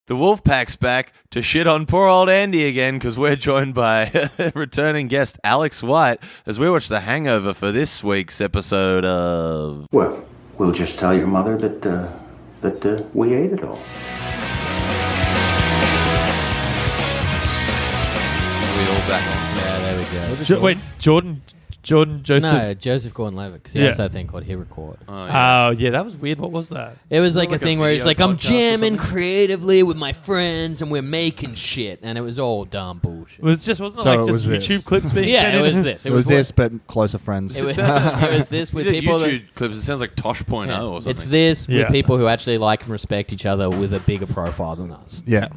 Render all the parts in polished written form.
The Wolfpack's back to shit on poor old Andy again because we're joined by returning guest Alex White as we watch The Hangover for this week's episode of... Well, we'll just tell your mother that we ate it all. Are we all back on? Yeah, there we go. Wait, Jordan Joseph? No, Joseph Gordon-Levitt, because he has that thing called Hit Record. Oh, yeah, that was weird. What was that? It was like a thing where he's like, I'm podcast or jamming something? creatively with my friends and we're making shit. And it was all dumb bullshit. It was just, wasn't it So like it just was this. YouTube clips being Yeah, sent it in? was this. It was this, but closer friends. It was this with These are people YouTube clips. It sounds like Tosh.0 that... or something. It's this Yeah. with people who actually like and respect each other with a bigger profile than us. Yeah.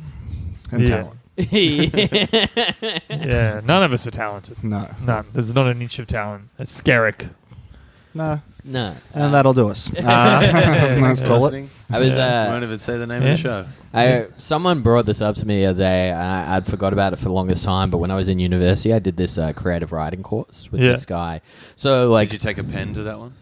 And Yeah. talent. Yeah, none of us are talented. No. None. There's not an inch of talent. It's Skerrick. No. No. And that'll do us. Let's call it. I was... won't even say the name of the show. Someone brought this up to me the other day, and I'd forgot about it for the longest time. But when I was in university, I did this creative writing course with this guy. So, like, Did you take a pen to that one?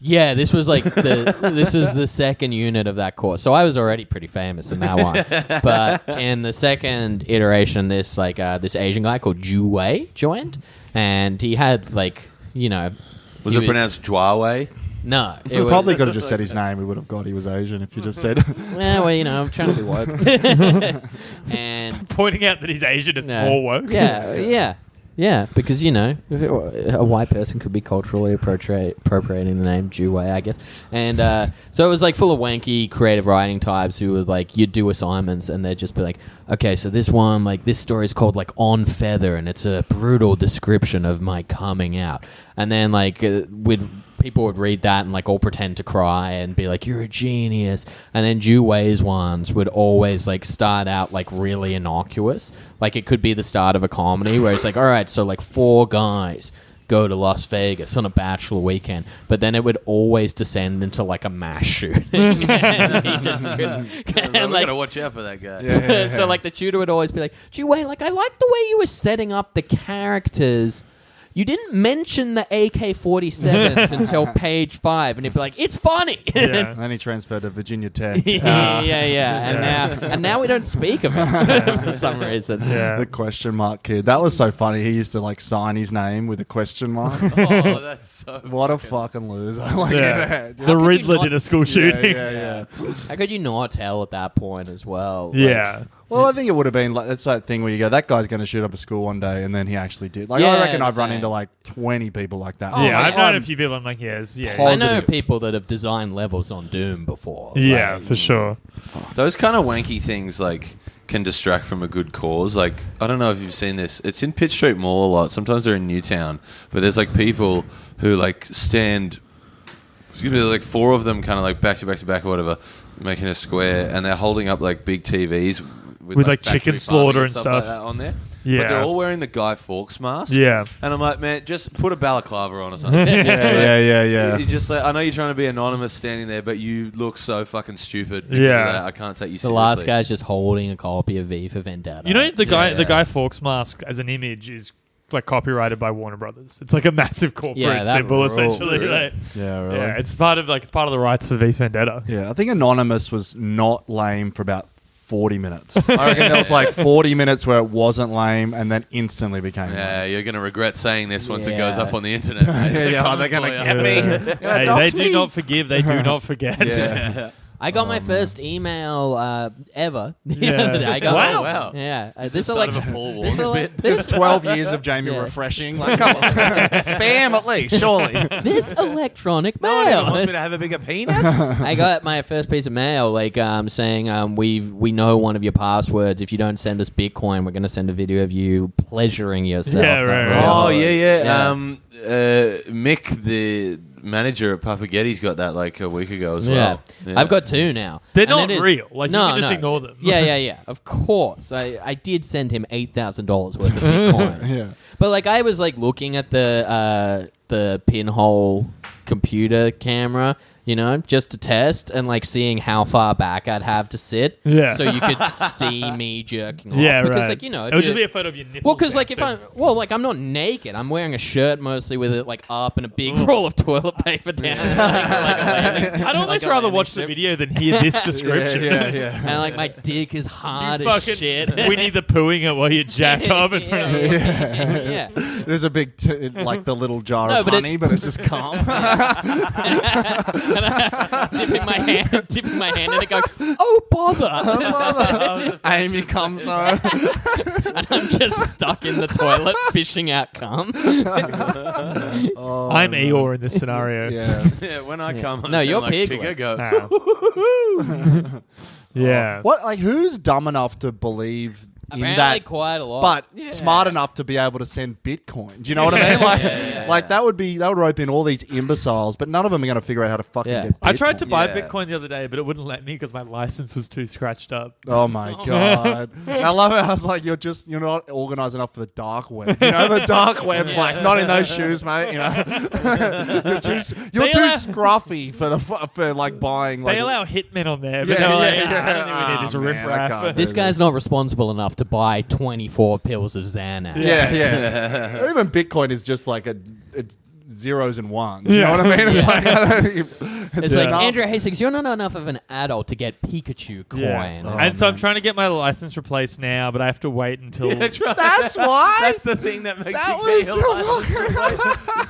yeah, this was like this was the second unit of that course. So I was already pretty famous in that one. But in the second iteration, this Asian guy called Ju Wei joined, and he had Was it pronounced Juawei? No, We probably could have just said his name. We would have got he was Asian if you just said it. Yeah, well, I'm trying to be woke. And Pointing out that he's Asian, it's no. more woke. Yeah, because, a white person could be culturally appropriating the name Jew-Way, I guess. And so it was, like, full of wanky creative writing types who would, like, you'd do assignments and they'd just be like, okay, so this one, like, this story is called, like, On Feather, and it's a brutal description of my coming out. And then, like, people would read that and, like, all pretend to cry and be like, you're a genius. And then Jew-Way's ones would always, like, start out, like, really innocuous. Like, it could be the start of a comedy where it's like, all right, so, like, 4 guys go to Las Vegas on a bachelor weekend. But then it would always descend into, like, a mass shooting. And he just couldn't. We And, gotta watch out for that guy. so, like, the tutor would always be like, Jew-Way, like, I like the way you were setting up the characters. You didn't mention the AK-47s until page 5, and he'd be like, "It's funny." Yeah. And then he transferred to Virginia Tech. yeah. And now we don't speak of it for some reason. Yeah. The question mark kid. That was so funny. He used to like sign his name with a question mark. Oh, that's so... What a fucking loser. Like, Yeah. The How could you Riddler not- did a school shooting. Yeah. How could you not tell at that point as well? Like, Yeah. Well, I think it would have been like that's that thing where you go, that guy's going to shoot up a school one day, and then he actually did. Like, Yeah, I reckon I've the run same. into like 20 people like that. Yeah, Like, I've known I'm- a few people. I'm like, yes, yeah. I know Positive. people that have designed levels on Doom before. Yeah, Like, for sure. Those kind of wanky things, like, can distract from a good cause. Like, I don't know if you've seen this. It's in Pitt Street Mall a lot. Sometimes they're in Newtown. But there's, like, people who, like, stand... Excuse me, like 4 of them kind of, like, back to back to back or whatever, making a square, and they're holding up, like, big TVs... With like, factory chicken farming slaughter and stuff. like that on there. Yeah. But they're all wearing the Guy Fawkes mask. Yeah. And I'm like, man, just put a balaclava on or something. Yeah. You just like, I know you're trying to be anonymous standing there, but you look so fucking stupid. because Yeah. of that. I can't take you The seriously. last guy's just holding a copy of V for Vendetta. You know, the Yeah. Guy Fawkes mask as an image is like copyrighted by Warner Brothers. It's like a massive corporate Yeah, that symbol, rules. essentially. Like, Yeah, really. yeah, it's part of the rights for V for Vendetta. Yeah, I think Anonymous was not lame for about 40 minutes. I reckon there was like 40 minutes where it wasn't lame and then instantly became Yeah, lame. you're going to regret saying this once it Yeah. goes up on the internet. Mate. Yeah, they're going to get me. Hey, they do not forgive. They do not forget. Yeah. I got my first email ever the Yeah. other day. I got Wow. Wow. Yeah, This this is are like sort of a Paul this Walker are bit. like this 12 years of Jamie Yeah. refreshing. Like, come on. Spam at least, surely. this electronic No one wants mail. me to have a bigger penis. I got my first piece of mail, like saying we know one of your passwords. If you don't send us Bitcoin, we're going to send a video of you pleasuring yourself. Yeah, right, That was right. it. Oh, yeah. Yeah. Mick, the manager at Papagetti's, got that like a week ago as Yeah. well. Yeah. I've got 2 now. They're And not it is- real. Like, you can just ignore them. Yeah. Of course. I did send him $8,000 worth of Bitcoin. Yeah. But like I was like looking at the pinhole computer camera, you know, just to test and like seeing how far back I'd have to sit. Yeah. So you could see me jerking off. Yeah, because right. like, you know, if it would you- just be a photo of your nipples. well, because like if bouncing. I'm not naked. I'm wearing a shirt mostly with it like up and a big roll of toilet paper down. I'd almost like a rather landing watch the strip. video than hear this description. yeah. And like my dick is hard You as fucking shit. Winnie the Poohing it while you jack up in front of yeah. There's a big, like the little jar No, of but honey, but it's just cum. dipping my hand in it, going, oh bother! Amy comes home. And I'm just stuck in the toilet fishing out cum. I'm Eeyore in this scenario. Yeah. Yeah, when I come on, No, sound you're like Piglet. Tigger, go. Nah. Yeah. What? Like, who's dumb enough to believe in Apparently that? quite a lot. But smart enough to be able to send Bitcoin. Do you know what I mean? Like, that would rope in all these imbeciles, but none of them are going to figure out how to fucking Yeah. get Bitcoin. I tried to buy Yeah. Bitcoin the other day, but it wouldn't let me because my license was too scratched up. Oh my god! I love it. I was like, you're not organized enough for the dark web. You know, the dark web's like not in those shoes, mate. You know, you're too scruffy for like buying. Like, They allow hitmen on there, but Yeah, they were like, yeah, yeah. I don't think we need this Oh, man, I riffraff. can't this do guy's not responsible enough to buy 24 pills of Xanax. yeah. Or even Bitcoin is just like it's zeros and ones. You know what I mean? It's like I don't even, It's Yeah. like, Andrew Hastings, you're not enough of an adult to get Pikachu coin. Yeah. Oh, And so I'm man. trying to get my license replaced now, but I have to wait until. That's why. That's the thing that makes That me was feel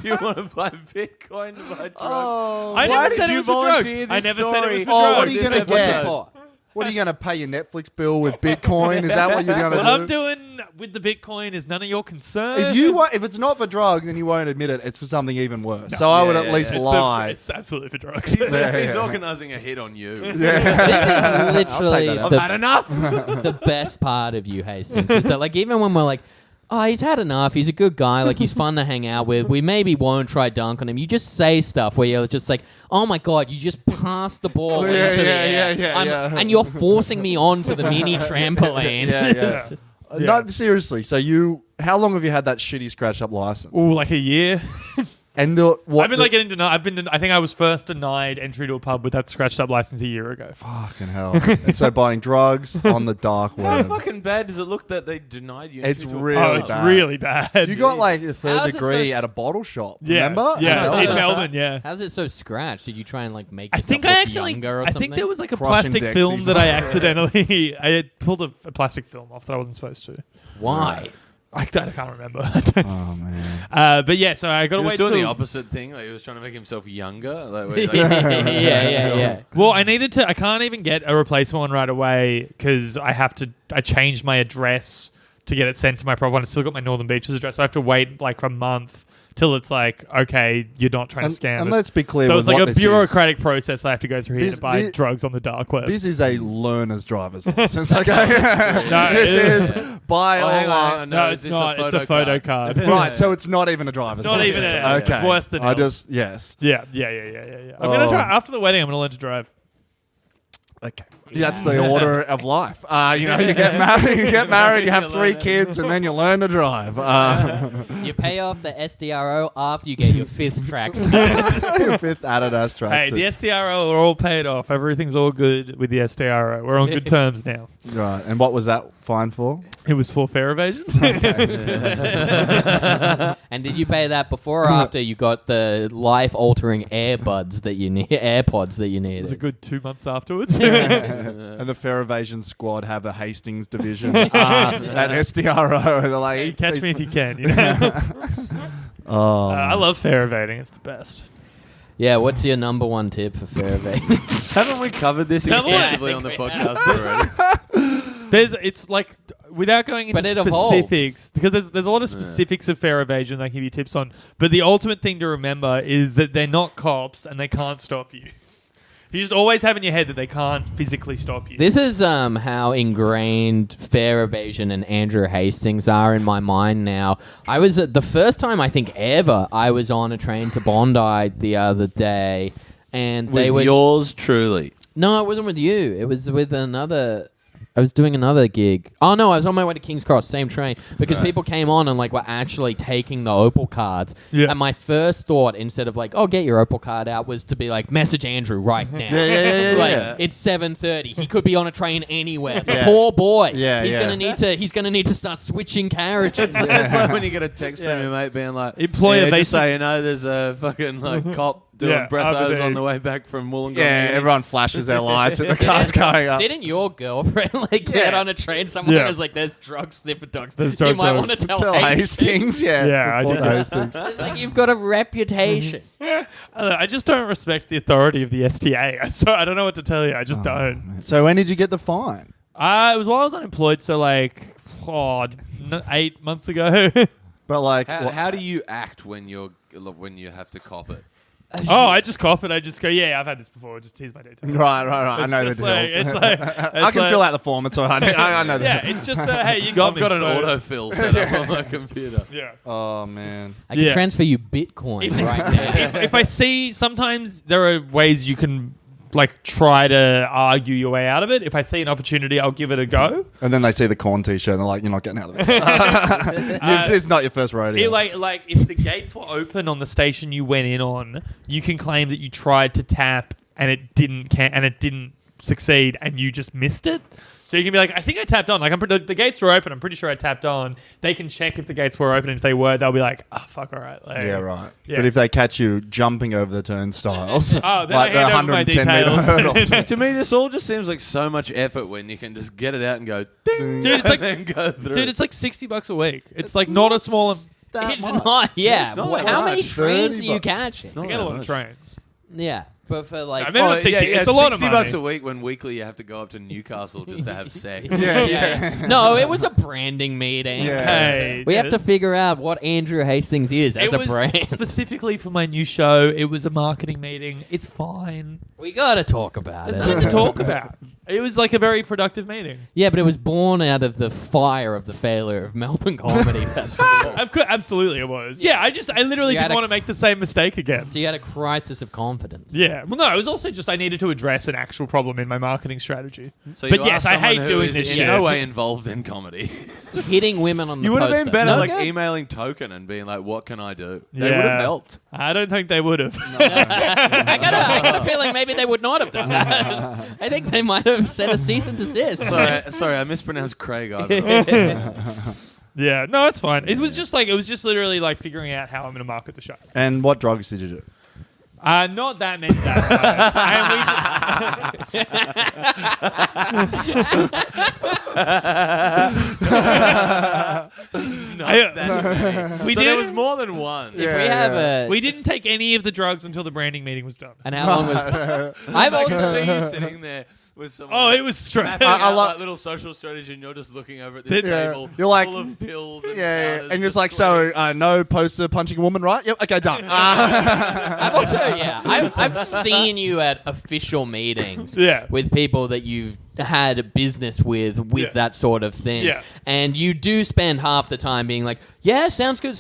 you want to buy Bitcoin to buy drugs. Oh, I Why never did said you it was for drugs. volunteer I this never said it was story? for Oh, drugs. what are you This gonna episode. get? For? What are you going to pay your Netflix bill with Bitcoin? Is that what you're going to What do? I'm doing with the Bitcoin is none of your concern. If it's not for drugs, then you won't admit it. It's for something even worse. So I would at least It's lie. It's absolutely for drugs. He's, Yeah, he's yeah. organising a hit on you. This is literally that. I've had enough. the best part of you, Hastings, is that like even when we're like, oh, he's had enough, he's a good guy, like he's fun to hang out with, we maybe won't try dunk on him, you just say stuff where you're just like, oh my god, you just passed the ball into the air. And you're forcing me onto the mini trampoline. Yeah. Yeah. No, seriously. So how long have you had that shitty scratch up license? Ooh, like a year. And I've been like getting denied. I think I was first denied entry to a pub with that scratched up license a year ago. fucking hell. And so buying drugs on the dark How web. fucking bad does it look that they denied you? It's entry to a- really Oh, it's bad. really bad. You got like a third How's it degree so at a bottle shop. yeah, Remember? yeah, How's it in so- Melbourne, yeah. How's it so scratched? Did you try and like make I yourself think look I actually. younger or I something? think there was like a Crushing plastic film Dexies. that I accidentally. I had pulled a plastic film off that I wasn't supposed to. Why? I can't remember. Oh man. But yeah, so I got to He was wait doing till. the opposite thing. Like he was trying to make himself younger. Like, where he's yeah. Well, I needed to. I can't even get a replacement one right away because I changed my address to get it sent to my proper one. I still got my Northern Beaches address, so I have to wait like a month till it's like, okay, you're not trying to scam And us. let's be clear. So with it's like what a this is. bureaucratic process I have to go through here This- to buy this- drugs on the dark web. This is a learner's driver's license. Okay. No, This it- is buy Oh, hang on, hang online. on. No, is it's this not. It's a photo card. Right, so it's not even a driver's Not license. even a- Okay. it's worse than I nil. just yes. Yeah. I'm gonna Oh. try after the wedding. I'm gonna learn to drive. Okay. That's the order of life. You get married, you have 3 kids, and then you learn to drive. You pay off the SDRO after you get your 5th tracks. 5th Adidas track. Hey, the SDRO are all paid off. Everything's all good with the SDRO. We're on good terms now. Right, and what was that fine for? It was for fare evasion. And did you pay that before or after you got the life-altering AirPods that you need? AirPods that you It was a needed. good 2 months afterwards. And the Fair Evasion squad have a Hastings division at SDRO. They're like, Catch me if you can. You know? Oh, I love fare evading. It's the best. Yeah, what's your number one tip for fair evading? Haven't we covered this Haven't we? extensively on the podcast already? It's like without going into But it evolves. specifics, because there's a lot of specifics of fare evasion I can give you tips on. But the ultimate thing to remember is that they're not cops and they can't stop you. You just always have in your head that they can't physically stop you. This is how ingrained fair evasion and Andrew Hastings are in my mind now. I was the first time I think ever I was on a train to Bondi the other day, and they With were yours truly. no, it wasn't with you. It was with another I was doing another gig. Oh no, I was on my way to King's Cross, same train, because people came on and like were actually taking the Opal cards. Yeah. And my first thought, instead of like, "Oh, get your Opal card out," was to be like, "Message Andrew right now." Like it's 7:30. He could be on a train anywhere. The poor boy. He's gonna need to start switching carriages. It's like when you get a text from your mate being like, Employer just so you know, there's a fucking like cop doing breathos on the way back from Wollongong. Yeah, everyone flashes their lights at the cars going up. Didn't your girlfriend like get on a train somewhere and was like, "There's drug sniffer dogs"? There's You drug might dogs. want to tell Tell Hastings. Hastings, yeah. Yeah, I report did. to Hastings. It's like you've got a reputation. I just don't respect the authority of the STA. So I don't know what to tell you. I just don't. So when did you get the fine? It was while I was unemployed, so like 8 months ago. But like, How do you act when you have to cop it? I just cop it. I just go, yeah, I've had this before. Just here's my details. right. I know the It's deals. like- it's like- I can fill out the form. It's all right. I know that. Yeah, it's just hey, you got I've me. got an but- autofill set up on my computer. Yeah. Oh man. I can Yeah. transfer you Bitcoin right now. If I see, sometimes there are ways you can like try to argue your way out of it. If I see an opportunity, I'll give it a go. And then they see the corn T-shirt and they're like, "You're not getting out of this. This is not your first rodeo." Like if the gates were open on the station you went in on, you can claim that you tried to tap and it didn't succeed and you just missed it. So you can be like, I think I tapped on. Like the gates were open. I'm pretty sure I tapped on. They can check if the gates were open. And if they were, they'll be like, oh, fuck, all right. Like, Yeah, right. Yeah. But if they catch you jumping over the turnstiles, then I like the hand over my 110 meter details. hurdles. To me, this all just seems like so much effort when you can just get it out and go, ding, Dude, it's like- and then go through. Dude, it's like $60 a week. It's like not a small. It's not. Yeah. it's not How that many much. trains are 30 you bucks. catching? It's not I get a that lot of much. trains. Yeah. But for like, I mean, not 60. It's a lot of $60 money. a week when weekly you have to go up to Newcastle just to have sex. Yeah. no, it was a branding meeting. Yeah. Hey, We have to figure out what Andrew Hastings is as it a was brand. specifically for my new show. It was a marketing meeting. It's fine. We gotta talk about There's nothing it. to talk about. It was like a very productive meeting. Yeah, but it was born out of the fire of the failure of Melbourne Comedy Festival. Absolutely, it was. Yeah, I literally You had didn't want to make the same mistake again. So you had a crisis of confidence. Yeah. Well, no, it was also just I needed to address an actual problem in my marketing strategy. So But you yes, are I hate someone who doing is this in shit. no way involved in comedy. Hitting women on the You would have been poster. better No like good. emailing Token and being like, what can I do? They Yeah. would have helped. I don't think they would have. I got a feeling maybe they would not have done that. I think they might have sent a cease and desist. Sorry, I mispronounced Craig. I don't know. Yeah, no, it's fine. It was just literally like figuring out how I'm going to market the show. And what drugs did you do? Not that many that we So did. there was more than one. If we have a... We didn't take any of the drugs until the branding meeting was done. and how long was... I've I can also... see you sitting there with someone. Oh, it was straight. mapping I out lo- like little social strategy, and you're just looking over at this Yeah. table, You're like- full of pills. And Yeah, powders, and just like, sweating. so no poster punching a woman, right? Yep, okay, done. I've also, I've seen you at official meetings Yeah. with people that you've had business with Yeah. that sort of thing. Yeah. And you do spend half the time being like, yeah, sounds good.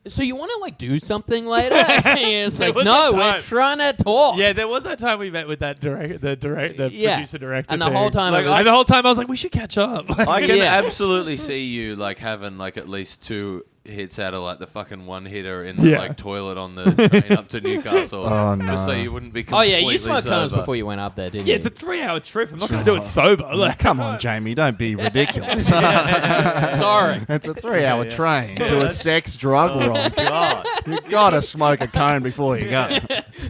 So you want to like do something later? And it's There like, was no, that we're time. trying to talk. Yeah, there was that time we met with that the Yeah. producer director, And the whole time Like, it was, the whole time I was like, we should catch up. I can Yeah. absolutely see you like having like at least 2 hits out of like the fucking one hitter in the Yeah. like toilet on the train up to Newcastle. Oh, no. Just so you wouldn't be oh completely yeah, you smoked cones sober. before you went up there, didn't Yeah, you? it's a 3-hour trip. I'm not going to do it sober. Like, Come on, Jamie, don't be ridiculous. Sorry. It's a 3-hour Yeah. train to a sex drug romp. God. You gotta smoke a cone before you go.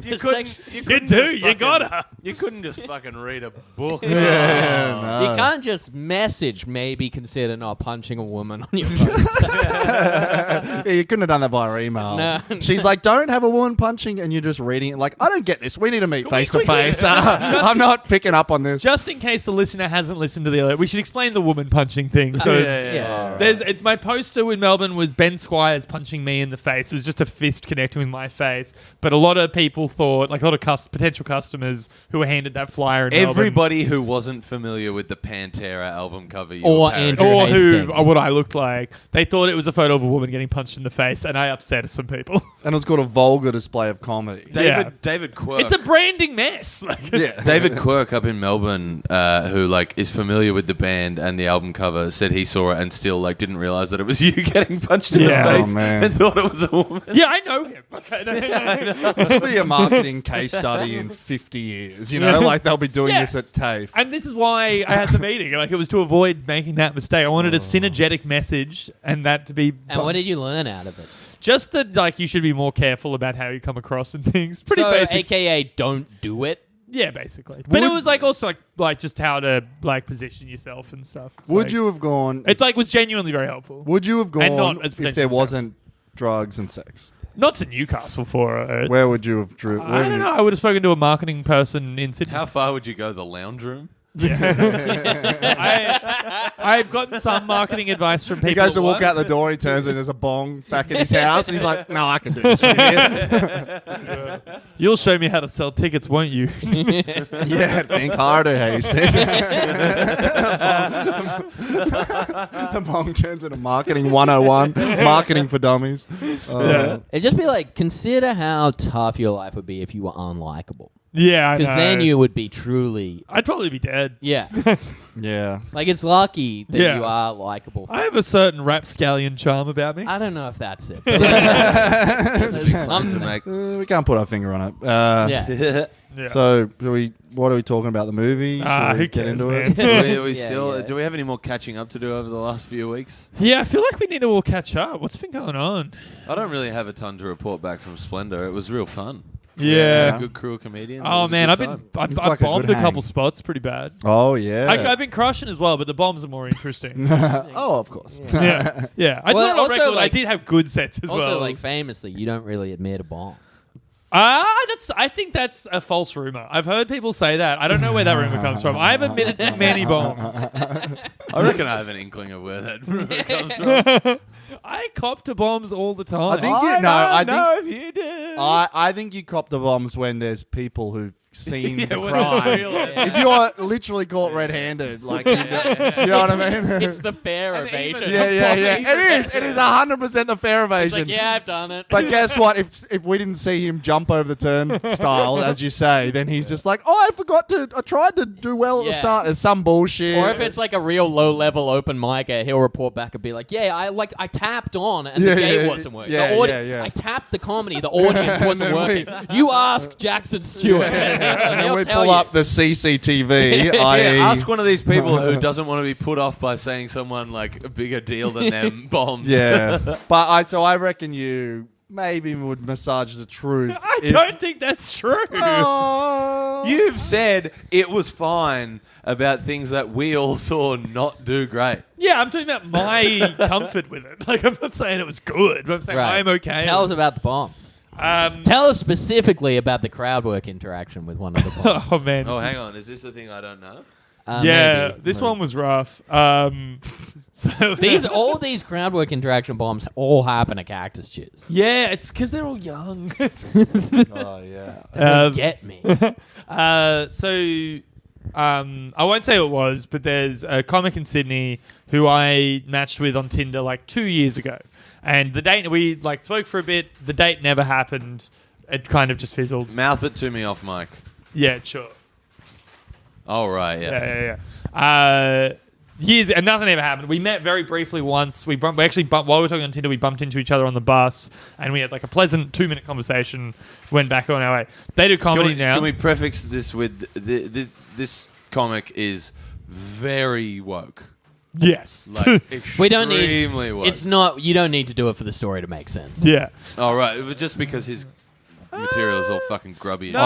You couldn't you just do. You fucking- gotta. You couldn't just fucking read a book. Yeah, You no. can't just message maybe consider not punching a woman on your poster. Yeah, you couldn't have done that via email. No. She's like, don't have a woman punching, and you're just reading it like, I don't get this. We need to meet face to face. I'm not picking up on this. Just in case the listener hasn't listened to the other, we should explain the woman punching thing. So Yeah. my poster in Melbourne was Ben Squires punching me in the face. It was just a fist connecting with my face. But a lot of people thought, like a lot of potential customers who were handed that flyer in Melbourne. Everybody who wasn't familiar with the Pantera album cover, you Or were parodying. Andrew or who, Hastings. or what I looked like. They thought it was a photo of a woman getting punched in the face, and I upset some people. And it was called a vulgar display of comedy. David Quirk. It's a branding mess. Like, Yeah. David Quirk up in Melbourne, who like is familiar with the band and the album cover, said he saw it and still like didn't realize that it was you getting punched in Yeah. the Oh, face man. and thought it was a woman. yeah, I know him. Okay, no. This will be a marketing case study in 50 years. You know, like they'll be doing Yeah. this at TAFE. And this is why I had the meeting. Like, it was to avoid making that mistake. I wanted a synergetic message, and that to be And what did you learn out of it? just that, like, you should be more careful about how you come across and things. Pretty So, basic. AKA, don't do it. Yeah, basically. But it was like also like just how to like position yourself and stuff. It's Would like- you have gone? It's like was genuinely very helpful. Would you have And gone not as if potential there sex. wasn't drugs and sex? Not to Newcastle for it. Where would you have drew? I don't know. I would have spoken to a marketing person in Sydney. How far would you go? The lounge room? I've gotten some marketing advice from people. He goes to at walk work. out the door. He turns and there's a bong back in his house, and he's like, "No, I can do this." Shit here." You'll show me how to sell tickets, won't you? Yeah, think harder, Hastings. The bong turns into marketing 101, marketing for dummies. Yeah. It'd just be like, consider how tough your life would be if you were unlikable. Yeah, I know. Because then you would be truly... I'd probably be dead. Yeah. Yeah. Like, it's lucky that Yeah. you are likable. I have a certain rapscallion charm about me. I don't know if that's it. But there's something. Make- We can't put our finger on it. Yeah. Yeah. So, what are we talking about? The movie? Should we who get cares, into man? it? Are we Yeah, still? yeah. Do we have any more catching up to do over the last few weeks? Yeah, I feel like we need to all catch up. What's been going on? I don't really have a ton to report back from Splendor. It was real fun. Yeah. Good crew of comedians. It Oh was a man, good I've been time. I Looks like a bombed good a couple hang. spots pretty bad. Oh, yeah. I've been crushing as well, but the bombs are more interesting. Oh, of course. yeah, yeah. I Well, just on also, record, I like- did have good sets as Also, well. like, famously, you don't really admit a bomb. I think that's a false rumor. I've heard people say that. I don't know where that rumor comes from. I've admitted to many bombs. I reckon I have an inkling of where that rumor comes from. I cop to bombs all the time. I think you- no, I think- know if you do. I think you cop the bombs when there's people who've seen the when it's crime. real. If you're literally caught red-handed, like you know what I mean? It's the fair evasion. yeah. It is 100% the fair It's evasion. like, yeah, I've done it. But guess what? If we didn't see him jump over the turnstile, as you say, then he's just like, oh, I tried to do well at the Yeah. start. There's some bullshit. Or if it's like a real low-level open micer, he'll report back and be like, "Yeah, I tapped on and Yeah, the game yeah, wasn't working. yeah, The yeah. I tapped the comedy, the audience wasn't working. You ask Jackson Stewart, and and he'll we tell pull you. up the CCTV, i.e. Yeah, ask one of these people who doesn't want to be put off by saying someone like a bigger deal than them bombed. Yeah, but I reckon you maybe would massage the truth. I if- don't think that's true. Oh. You've said it was fine about things that we all saw not do great. Yeah, I'm talking about my comfort with it. Like, I'm not saying it was good, but I'm saying Right. I'm okay. Tell us with about the bombs. it. Tell us specifically about the crowd work interaction with one of the bombs. Oh man. Oh, hang on. Is this the thing I don't know? Yeah, Maybe. this one was rough. So All these crowd work interaction bombs all happen at Cactus Cheers. yeah, it's because they're all young. Oh yeah. Get me. I won't say who it was, but there's a comic in Sydney who I matched with on Tinder like 2 years ago, and the date we like spoke for a bit. The date never happened. It kind of just fizzled. Mouth it to me off mic. Yeah, sure. Oh, right, yeah. Yeah. Years and nothing ever happened. We met very briefly once. We actually while we were talking on Tinder, we bumped into each other on the bus, and we had like a pleasant 2-minute conversation. Went back on our way. They do comedy now. Can we prefix this with this comic is very woke. Yes. Like, We don't need. extremely woke. It's not. You don't need to do it for the story to make sense. Yeah. Oh, right. It was just because his material is all fucking grubby. No.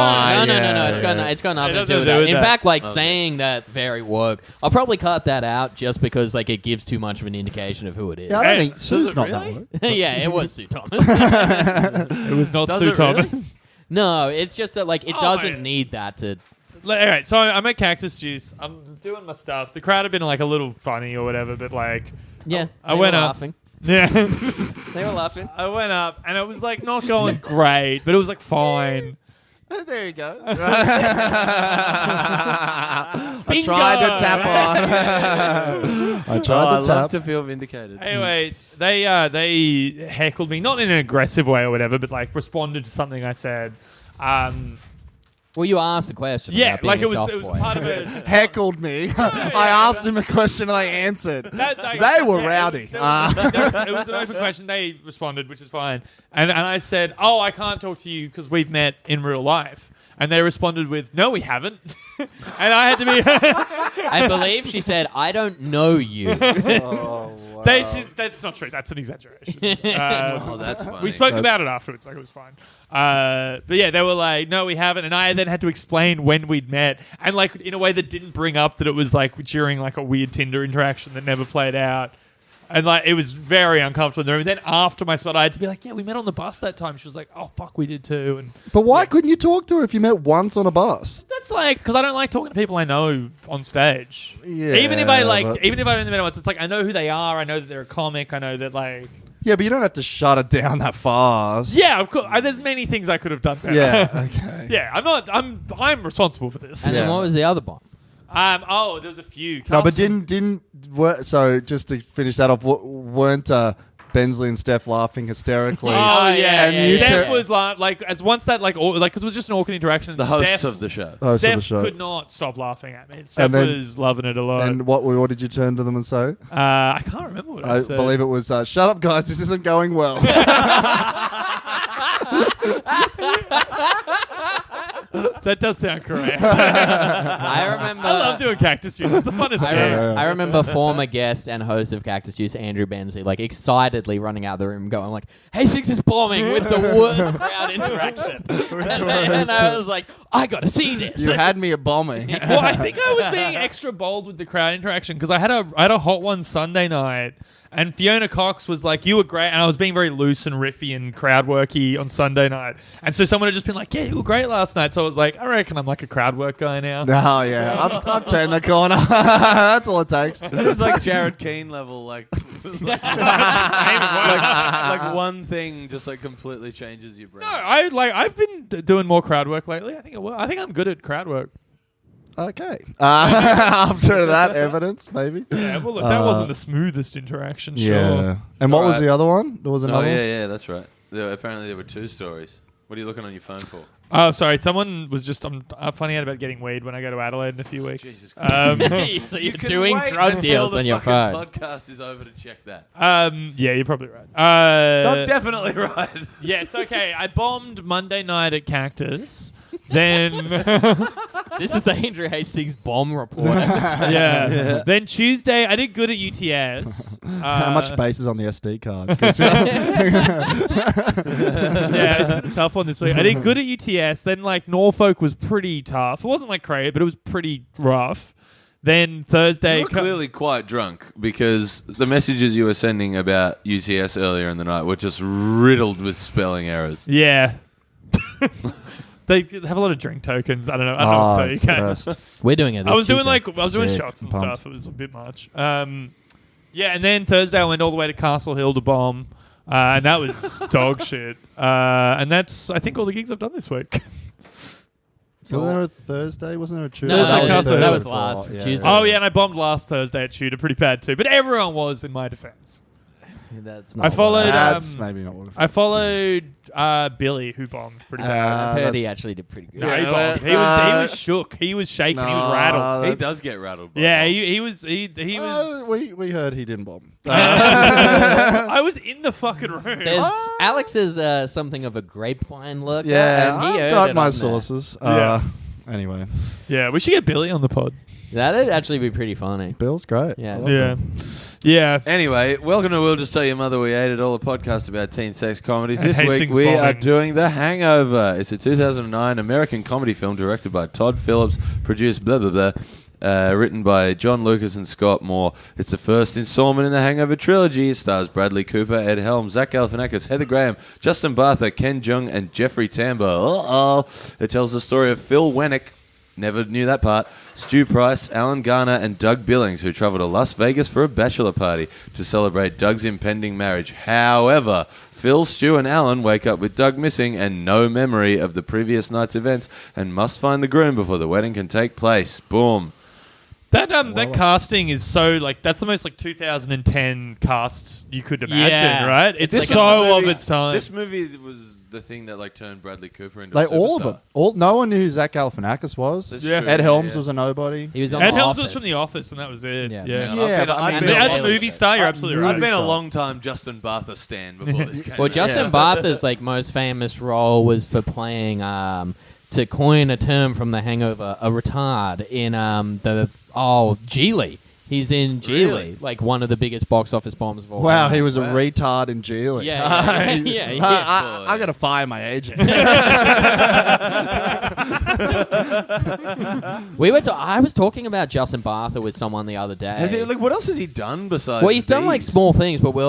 No. It's got nothing to do with that. In fact, like saying that very woke, I'll probably cut that out just because like it gives too much of an indication of who it is. Yeah, I don't think Does Sue's it not really? that way. Yeah, it was Sue Thomas. It was not Does Sue it really? Thomas. No, it's just that like it Oh, doesn't my- need that to. Alright, so I'm at Cactus Juice. I'm doing my stuff. The crowd have been like a little funny or whatever, but like, Yeah, I they went were up. laughing. yeah. They were laughing. I went up and it was like not going great, but it was like fine. There you go. Bingo! I tried to tap on. I tried I to love tap. to feel vindicated. Anyway, they heckled me, not in an aggressive way or whatever, but like responded to something I said. Well, you asked the question. Yeah, about being like a it was soft it was boy. part of it. Heckled me. I asked him a question and they answered. They were rowdy. It was an open question. They responded, which is fine. And I said, "Oh, I can't talk to you because we've met in real life." And they responded with, "No, we haven't." And I had to be. I believe she said, "I don't know you." Oh, wow. That's not true. That's an exaggeration. Oh, that's funny. We spoke about it afterwards. Like it was fine. But yeah, they were like, "No, we haven't." And I then had to explain when we'd met, and like in a way that didn't bring up that it was like during like a weird Tinder interaction that never played out. And like it was very uncomfortable in the room. And then after my spot, I had to be like, "Yeah, we met on the bus that time." She was like, "Oh fuck, we did too." And But why couldn't you talk to her if you met once on a bus? that's like because I don't like talking to people I know on stage. Yeah, even if I but- even if I've only met once, it's like I know who they are. I know that they're a comic. I know that like. Yeah, but you don't have to shut it down that fast. Yeah, of course. There's many things I could have done better. Yeah. Okay. Yeah, I'm responsible for this. And then Yeah. what was the other bomb? Oh, there was a few. No, but Carlson- so just to finish that off, weren't Bensley and Steph laughing hysterically? Oh yeah, And you Steph two- was like as once that like because it was just an awkward interaction. The hosts Steph, of the show. Host of the Steph show. could not stop laughing at me. Steph then- was loving it a lot. And what did you turn to them and say? I can't remember what I I said. believe it was, shut up, guys, this isn't going well. That does sound correct. I remember. I love doing Cactus Juice. It's the funnest I, game. remember I remember former guest and host of Cactus Juice, Andrew Bensley, like excitedly running out the room, going like, "Hey, Six is bombing with the worst crowd interaction," and I was like, "I gotta see this." You had me at bombing. Well, I think I was being extra bold with the crowd interaction because I had a hot one Sunday night, and Fiona Cox was like, "You were great," and I was being very loose and riffy and crowd worky on Sunday night, and so someone had just been like, "Yeah, you were great last night," so I was like, "I reckon I'm like a crowd work guy now." Oh, yeah. I've turned the corner. That's all it takes. It was like Jared Keane level, like one thing just like completely changes your brain. No, I've been doing more crowd work lately. I think I'm good at crowd work. Okay. After that evidence, maybe. Yeah, well, look, that wasn't the smoothest interaction. Sure. Yeah. And what was Alright. the other one? There was Oh another one? yeah, that's right. Apparently there were two stories. What are you looking on your phone for? Oh, sorry. Someone was just I'm finding out about getting weed when I go to Adelaide in a few weeks. Jesus So you're doing drug deals on your phone. Podcast is over to check that. Yeah, you're probably right. Not definitely right. Yes, okay. I bombed Monday night at Cactus. Then, This is the Andrew Hastings bomb report. yeah. Then Tuesday, I did good at UTS. How much space is on the SD card? 'Cause- Yeah, it's been a tough one this week. I did good at UTS. Then, like, Norfolk was pretty tough. It wasn't, like, crazy, but it was pretty rough. Then Thursday... You were clearly quite drunk because the messages you were sending about UTS earlier in the night were just riddled with spelling errors. Yeah. They have a lot of drink tokens. I don't know. I don't know Oh, what to it's tell you. the best. We're doing it. I was doing Tuesday. doing Sick, shots and pumped. stuff. It was a bit much. Yeah, and then Thursday I went all the way to Castle Hill to bomb, and that was dog shit. And that's I think all the gigs I've done this week. Wasn't there a Thursday? Wasn't there a Tuesday? No, that was Thursday that was before. last for Tuesday. Oh yeah, and I bombed last Thursday at Tudor, pretty bad too. But everyone was in my defense. That's I followed. That's maybe not what I followed Billy, who bombed pretty bad. I've heard he that's- actually did pretty good. No, he bombed. He was shook. He was shaking. he was rattled. He does get rattled. By Yeah, bombs. he was. we heard he didn't bomb. I was in the fucking room. There's Alex is something of a grapevine lurker. Yeah, and he I've heard got it my on there. sources. Yeah. Anyway, Yeah, we should get Billy on the pod. That'd actually be pretty funny. Bill's great. Yeah. I love Yeah. him. Yeah. Anyway, welcome to We'll Just Tell Your Mother We Ate It All, a podcast about teen sex comedies. And This week Hastings we are bombing. doing The Hangover. It's a 2009 American comedy film directed by Todd Phillips, produced blah, blah, blah, written by John Lucas and Scott Moore. It's the first installment in the Hangover trilogy. It stars Bradley Cooper, Ed Helms, Zach Galifianakis, Heather Graham, Justin Bartha, Ken Jeong, and Jeffrey Tambor. It tells the story of Phil Wennick, never knew that part. Stu Price, Alan Garner, and Doug Billings, who travel to Las Vegas for a bachelor party to celebrate Doug's impending marriage. However, Phil, Stu, and Alan wake up with Doug missing and no memory of the previous night's events and must find the groom before the wedding can take place. Boom. That casting is so that's the most 2010 cast you could imagine, right? It's This so movie- of its time. This movie was the thing that turned Bradley Cooper into Like a all of superstar. them. No one knew who Zach Galifianakis was. That's Yeah. true, Ed Helms yeah. was a nobody. He was on Ed The Helms was Office. from The Office, and that was it. Yeah. Yeah. And Yeah, I've but I been, mean, I've But been, as a Daily movie Show. star, you're absolutely Movie I've right. been a star. long time Justin Bartha stan before this came Well, out. Justin Bartha's most famous role was for playing, to coin a term from The Hangover, a retard in Geely. He's in Geely, Really? one of the biggest box office bombs of all Wow, time. he was a retard in Geely. Yeah, yeah. I gotta fire my agent. I was talking about Justin Bartha with someone the other day. Has he, what else has he done besides? Well, he's done these? small things, but we're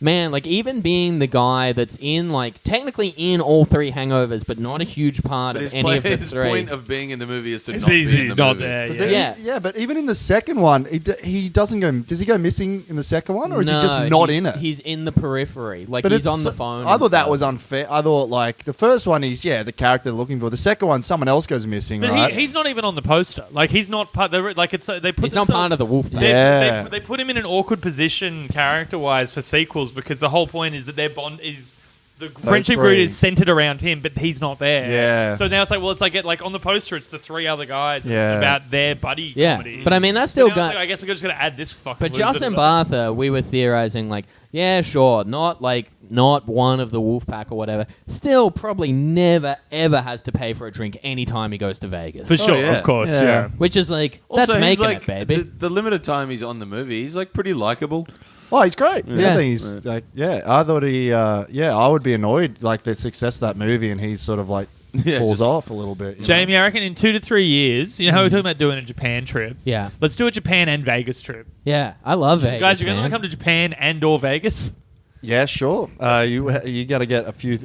man, even being the guy that's in technically in all three hangovers, but not a huge part But of his, any of the his three. point of being in the movie is to He's not be in the not movie. there. But Yeah. then- Yeah. but even in the second one, he doesn't go. Does he go missing in the second one, or is he No, just not he's- in it? He's in the periphery, But he's it's on the so- phone. I and thought that stuff. was unfair. I thought the first one is the character they're looking for. The second one, someone else goes missing. But right? he's not even on the poster. He's not part. They put. He's not themselves- part of the wolf. They, Yeah. they put him in an awkward position character-wise for sequels because the whole point is that their bond is the friendship group three. is centered around him, but he's not there. Yeah. So now it's on the poster, it's the three other guys Yeah. about their buddy Yeah, comedy. but I mean that's So still now it's got. I guess we just got to add this fucking. But loser Justin to Bartha, we were theorizing yeah, sure, not one of the Wolfpack or whatever. Still, probably never ever has to pay for a drink anytime he goes to Vegas. For sure, yeah. of course. Yeah. Yeah. Which is Also, that's he's making it, baby. The limited time he's on the movie, he's pretty likable. Oh, he's great. Yeah. I think he's I thought he. I would be annoyed the success of that movie, and he's sort of Yeah, falls just- off a little bit. you Jamie, I reckon in 2 to 3 years, you know how we're talking about doing a Japan trip? Yeah, Let's do a Japan and Vegas trip. yeah, I love Vegas. Guys, you're going to man. come to Japan and or Vegas? know? Yeah, sure. You got to get a few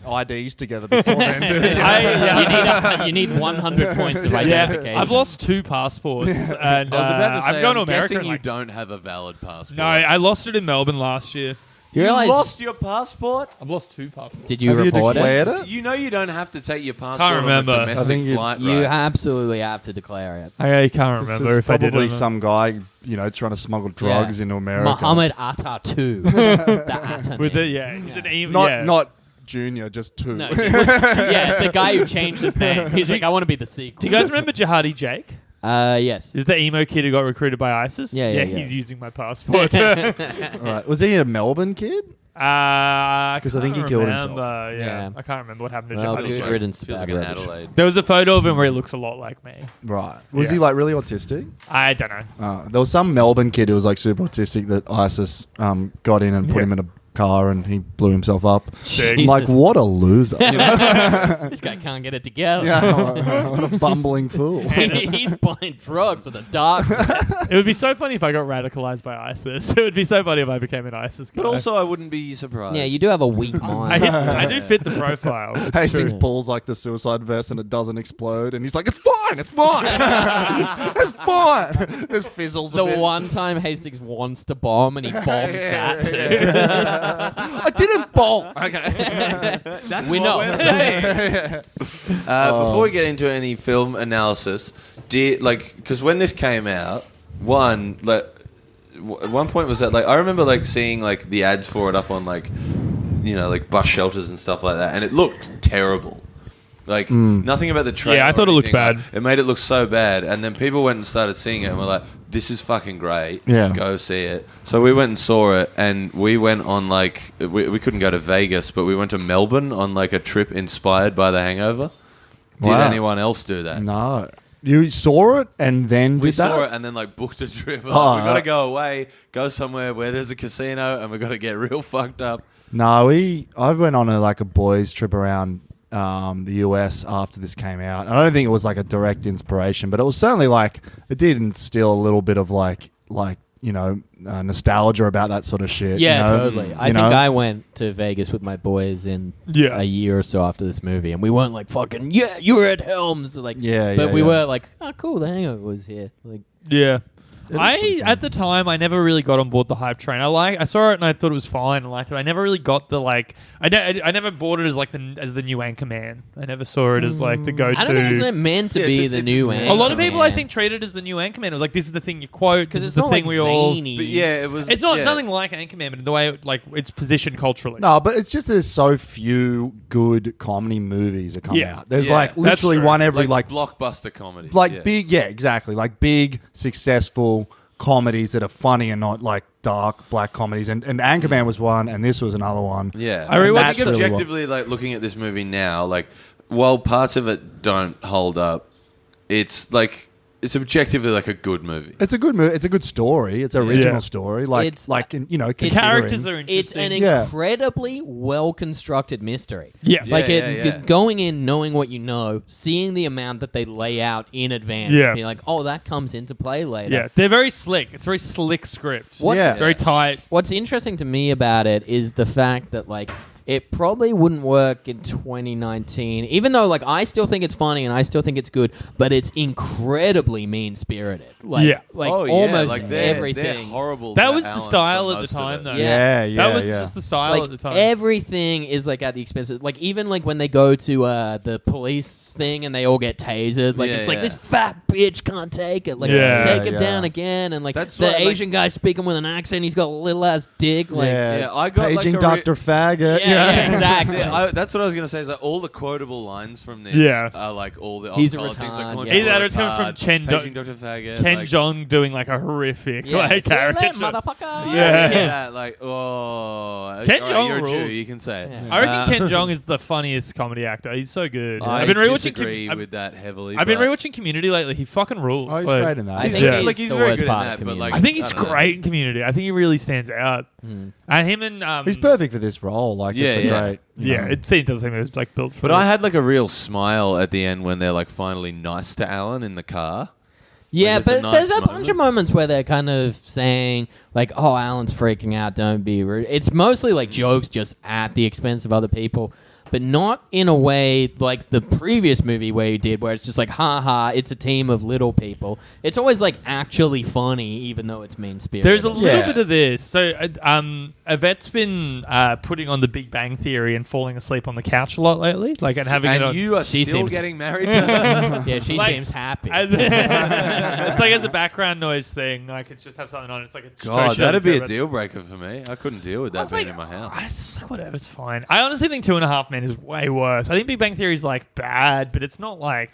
IDs together before then. dude. You need 100 points of Yeah, identification. I've lost 2 passports, and I was about to say, I'm going to I'm America. guessing in, you don't have a valid passport. No, I lost it in Melbourne last year. You realize? your passport? I've lost 2 passports. Did you Have you report declared it? it? You know you don't have to take your passport Can't remember. on a I domestic think you- flight, You right? absolutely have to declare it. I can't This remember is if I did. probably or not. some guy, trying to smuggle drugs into America. Muhammad Atta 2. The Atta With name. it, yeah. He's an email. Not yeah. not Junior, just 2. No, it's a guy who changed his name. He's I want to be the sequel. Do you guys remember Jihadi Jake? Yes. Is the emo kid who got recruited by ISIS? Yeah, He's using my passport. Right. Was he a Melbourne kid? Because I think he killed himself. Yeah. Yeah. I can't remember what happened to Well, Jihadi good Jake. riddance. Feels like bad an rubbish. Adelaide. There was a photo of him where he looks a lot like me. Right. Was Yeah. he really autistic? I don't know. There was some Melbourne kid who was super autistic that ISIS got in and put Yeah. him in a car and he blew himself up. Sick. I'm like, what a loser. This guy can't get it together. Yeah, what a bumbling fool. And he's buying drugs in the dark. It would be so funny if I got radicalized by ISIS. It would be so funny if I became an ISIS guy. But also, I wouldn't be surprised. Yeah, you do have a weak mind. I do fit the profile. It's Hastings true. pulls the suicide vest and it doesn't explode and he's like, it's fine, it's fine. It's fine. Just fizzles The a bit. one time Hastings wants to bomb and he bombs that too. I didn't bomb. Okay. That's We what know. we're saying. Before we get into any film analysis, because when this came out, one point was that I remember seeing the ads for it up on bus shelters and stuff like that, and it looked terrible. Nothing about the trailer. Yeah, I or thought it looked anything, bad. It made it look so bad, and then people went and started seeing it, and were like, "This is fucking great. Yeah. Go see it." So we went and saw it, and we went on we couldn't go to Vegas, but we went to Melbourne on a trip inspired by The Hangover. Did Wow. anyone else do that? No. You saw it and then We did that? saw it and then booked a trip. We're Oh, we got to go away, go somewhere where there's a casino, and we got to get real fucked up. No, I went on a boys trip around the US after this came out. I don't think it was a direct inspiration, but it was certainly it did instill a little bit of nostalgia about that sort of shit. Yeah, you know? totally. I You think know? I went to Vegas with my boys in Yeah. a year or so after this movie, and we weren't like fucking you were at Helms, like Yeah, but yeah, we yeah. were like, oh cool, the Hangover was here, like Yeah. It is pretty fun. At the time I never really got on board the hype train. I saw it and I thought it was fine and liked it. I never really got the like I never bought it as like the new Anchorman. I never saw it as like the go-to. I don't think it's meant to Yeah, be it's- the it's- new A Anchorman. a lot of people I think treat it as the new Anchorman. It was like this is the thing you quote because this it's is the not thing like we all. zany. But yeah, it was. It's not yeah. nothing like Anchorman, but in the way it's positioned culturally. No, but it's just there's so few good comedy movies that come Yeah. out. There's Yeah, like that's literally true. one every like blockbuster comedy. big, yeah, exactly. Like big, successful comedies that are funny and not like dark black comedies. And Anchorman was one, and this was another one. Yeah, I rewatched I That's think really objectively, like looking at this movie now, like while parts of it don't hold up, it's like it's objectively like a good movie. It's a good movie. It's a good story. It's an original Yeah. story. Like, It's- considering. Characters are It's interesting. an Yeah. incredibly well constructed mystery. Yes. Like Yeah. going in, knowing what you know, seeing the amount that they lay out in advance, Yeah. being like, oh, that comes into play later. Yeah, they're very slick. It's a very slick script. What's, Yeah. Very tight. What's interesting to me about it is the fact that like it probably wouldn't work in 2019, even though like I still think it's funny and I still think it's good, but it's incredibly mean spirited. Like, Yeah. like oh, yeah, almost like they're everything. horrible. That for was the Alan style for at the most of time, it. though. Yeah, yeah, That was yeah. just the style Like at the time. everything is like at the expense of like even like when they go to the police thing and they all get tasered, like Yeah, it's like yeah. this fat bitch can't take it, like Yeah. take him Yeah. down again, and like That's the what, like- Asian guy speaking with an accent, he's got a little ass dick, like yeah. Yeah, I got, like, Paging a Dr. Faggot. yeah, exactly. See, that's what I was gonna say. Is like all the quotable lines from this Yeah. are like all the He's a old things like retard, calling yeah. people Either a it's coming from retard, Chen paging Dr. Faggot, Ken like, Jeong doing like a horrific yeah, like see you later, caricature. motherfucker. Yeah, like oh, Ken all right, Jeong you're a Jew, rules. you can say it. Yeah. I reckon Ken Jeong is the funniest comedy actor. He's so good. I I've been rewatching. disagree with that heavily. I've been but rewatching Community lately. He fucking rules. Oh, he's Like, great in that. I He's think Yeah. he's Like, he's the very worst good in part that, of but, Community. like, I think he's I don't know. great in Community. I think he really stands out. And him and He's perfect for this role. Like, Yeah, it's a yeah. great. you Yeah, know. it does seem it was like built for. But it. I had like a real smile at the end when they're like finally nice to Alan in the car. Yeah, Like, it's a but nice there's a bunch moment. of moments where they're kind of saying, like, oh, Alan's freaking out, don't be rude. It's mostly like jokes just at the expense of other people, but not in a way like the previous movie where you did, where it's just like, ha ha, it's a team of little people. It's always like actually funny, even though it's mean spirited. There's a little Yeah. bit of this. So, Yvette's been putting on The Big Bang Theory and falling asleep on the couch a lot lately, like and having it And on. you are She still seems- getting married to her? Yeah, she Like, seems happy. it's like as a background noise thing. Like it's just have something on. It's like a God, show that'd be a about- deal breaker for me. I couldn't deal with I that was being like, in my house. It's like whatever, it's fine. I honestly think 2.5 Men is way worse. I think Big Bang Theory is like bad, but it's not like.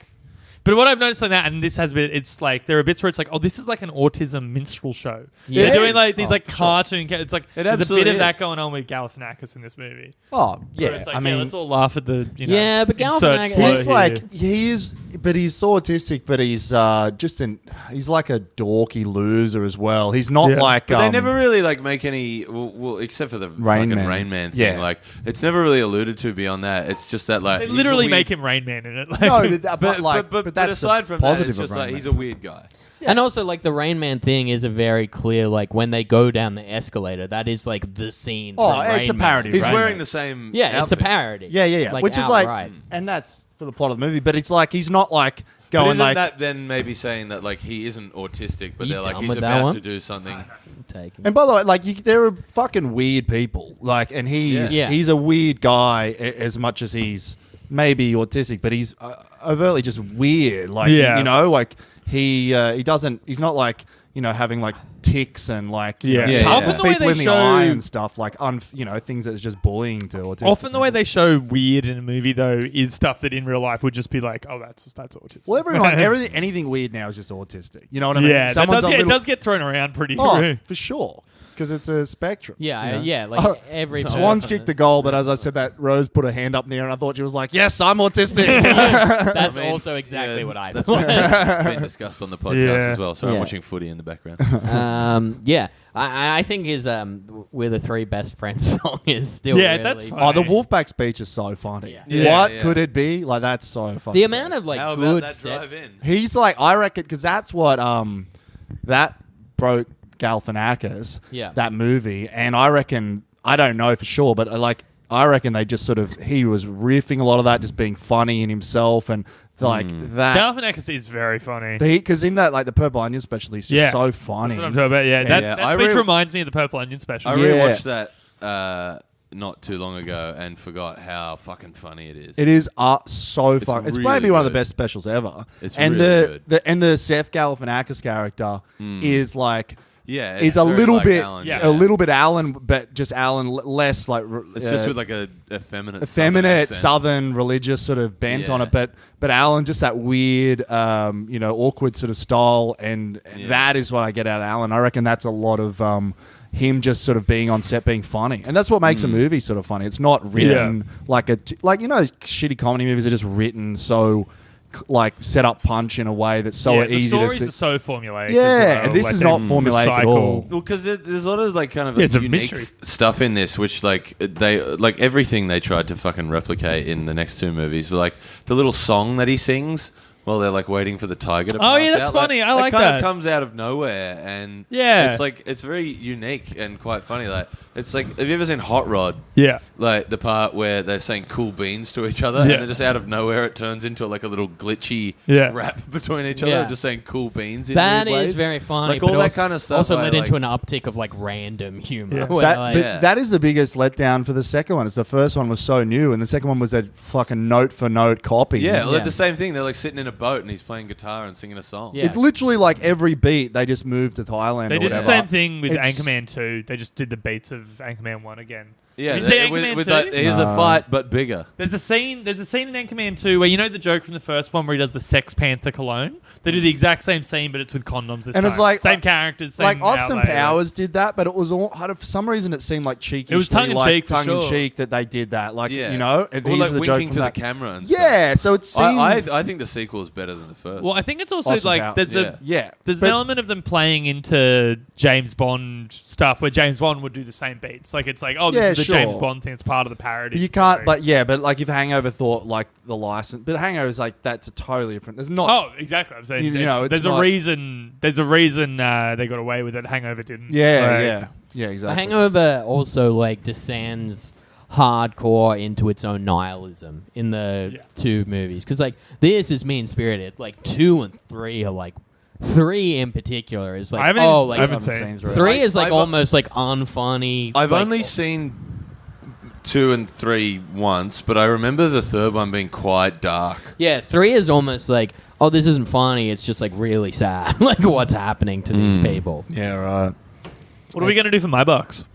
But what I've noticed on that, and this has been, it's like there are bits where it's like, oh, this is like an autism minstrel show. Yeah. They're It doing is. like these Oh, like for sure. cartoon. It's like It there's a bit absolutely of that is. going on with Galifianakis in this movie. Oh, Where yeah. it's like, I mean, let's all laugh at the Yeah, but insert Galifianakis- slur he's here. like he is, but he's so autistic. But he's he's like a dorky loser as well. He's not Yeah. like. But they never really like make any, well, except for the Rain fucking Man. Rain Man thing. Yeah. Like it's never really alluded to beyond that. It's just that like They he's a literally weird- make him Rain Man in it. Like, No, but like, but that's aside the from that, positive it's just of like Rain he's Man. a weird guy. And also, like, the Rain Man thing is a very clear, like, when they go down the escalator, that is, like, the scene. Oh, from it's Rain a Man. parody. He's Rain wearing Man. the same. Yeah, it's a outfit. parody. Yeah. Like, Which is outright. like, and that's for the plot of the movie. But it's like he's not like But going isn't like. that then maybe saying that like he isn't autistic, but You they're like done he's with that about one? to do something? Take him. And by the way, like they're fucking weird people. Like, and Yeah. he's a weird guy as much as he's maybe autistic, but he's overtly just weird. Like, Yeah. you know, like he doesn't. He's not like having like tics and like Yeah. Yeah, cut Often the way people they in the show- eye and stuff like things that's just bullying to autistic. often the way people. they show weird in a movie though is stuff that in real life would just be like, oh, that's autism. Well, anything weird now is just autistic. You know what I mean? Yeah, Someone's a it little- does get thrown around pretty. Oh, for sure. Because it's a spectrum. Yeah, you know? like, every Swans person- kicked the goal, but as I said that, Rose put her hand up in the air, and I thought she was like, "Yes, I'm autistic." That's I mean, also exactly yeah, what I that's thought. been discussed on the podcast Yeah. as well. So I'm Yeah. watching footy in the background. Yeah, I think his "We're the Three Best Friends" song is still Yeah, really that's funny. fun. Oh, the Wolfpack speech is so funny. Yeah. Yeah, What yeah. could it be? Like, that's so funny. The amount of like How good about that set- drive in? He's like, I reckon, because that's what that broke Galifianakis, Yeah. that movie, and I reckon, I don't know for sure, but I reckon they just he was riffing a lot of that, just being funny in himself, and that. Galifianakis is very funny. Because in that, the Purple Onion special, he's just so That's funny. what I'm talking about. Yeah, Yeah. that speech reminds me of the Purple Onion special. I Yeah. rewatched that not too long ago and forgot how fucking funny it is. It is so fun. It's really maybe one of the good. best specials ever. It's and really good. the Seth Galifianakis character is Yeah, is a very little like bit Alan, Alan, but just Alan less It's just with like a effeminate effeminate accent. southern religious sort of bent on Yeah. it, but Alan just that weird awkward sort of style, and that is what I get out of Alan. I reckon that's a lot of him just sort of being on set, being funny, and that's what makes a movie sort of funny. It's not written like shitty comedy movies are just written so set up punch in a way that's so the easy stories to are so formulaic. Yeah, as well. this is not formulaic at all. Well, because there's a lot of kind of It's a unique mystery. stuff in this, which they everything they tried to fucking replicate in the next two movies. But the little song that he sings while they're waiting for the tiger to pass Oh, yeah, that's out, funny. I like kind that. of comes out of nowhere, and Yeah. it's very unique and quite funny. It's have you ever seen Hot Rod? Yeah. The part where they're saying cool beans to each other, Yeah. and then just out of nowhere it turns into a little glitchy Yeah. rap between each other, Yeah. just saying cool beans. In That weird is ways. very funny. All but that also, kind of stuff. also led I into an uptick of random humor. Yeah. where, That is the biggest letdown for the second one. Is the first one was so new, and the second one was a fucking note for note copy. Yeah, well, Yeah. they're the same thing. They're sitting in a boat and he's playing guitar and singing a song. Yeah. It's literally every beat they just moved to Thailand. They or did the whatever. same thing with It's- Anchorman 2. They just did the beats of Anchorman 1 again. Yeah, Did you see Anchorman with 2? that, here's a fight but bigger. There's a scene in Anchorman 2 where the joke from the first one where he does the Sex Panther cologne? They do the exact same scene, but it's with condoms this And time. it's same characters, same Austin outlay. Powers did that, but it was all for some reason it seemed cheeky. It was tongue-in-cheek for tongue in sure. cheek that they did that. Yeah. and Or these are the joke winking from to that. the camera and Yeah, so it stuff. seemed. I think the sequel is better than the first. Well, I think it's also Austin Powers. Yeah. there's but- an element of them playing into James Bond stuff where James Bond would do the same beats. This Yeah, is the sure. James Bond thing. It's part of the parody. You can't, but if Hangover thought the license, but Hangover is that's a totally different. There's not. Oh, exactly. I'm saying it's there's a not- reason. There's a reason they got away with it. Hangover didn't. Yeah, The exactly. Hangover also descends hardcore into its own nihilism in the two movies, because this is mean spirited. 2 and 3 are 3 in particular is I haven't seen. three. 3 is I've- almost unfunny. I've only seen 2 and 3 once, but I remember the third one being quite dark. Yeah, 3 is almost oh, this isn't funny. It's just really sad. What's happening to these people. Yeah, right. What are we gonna do for my bucks?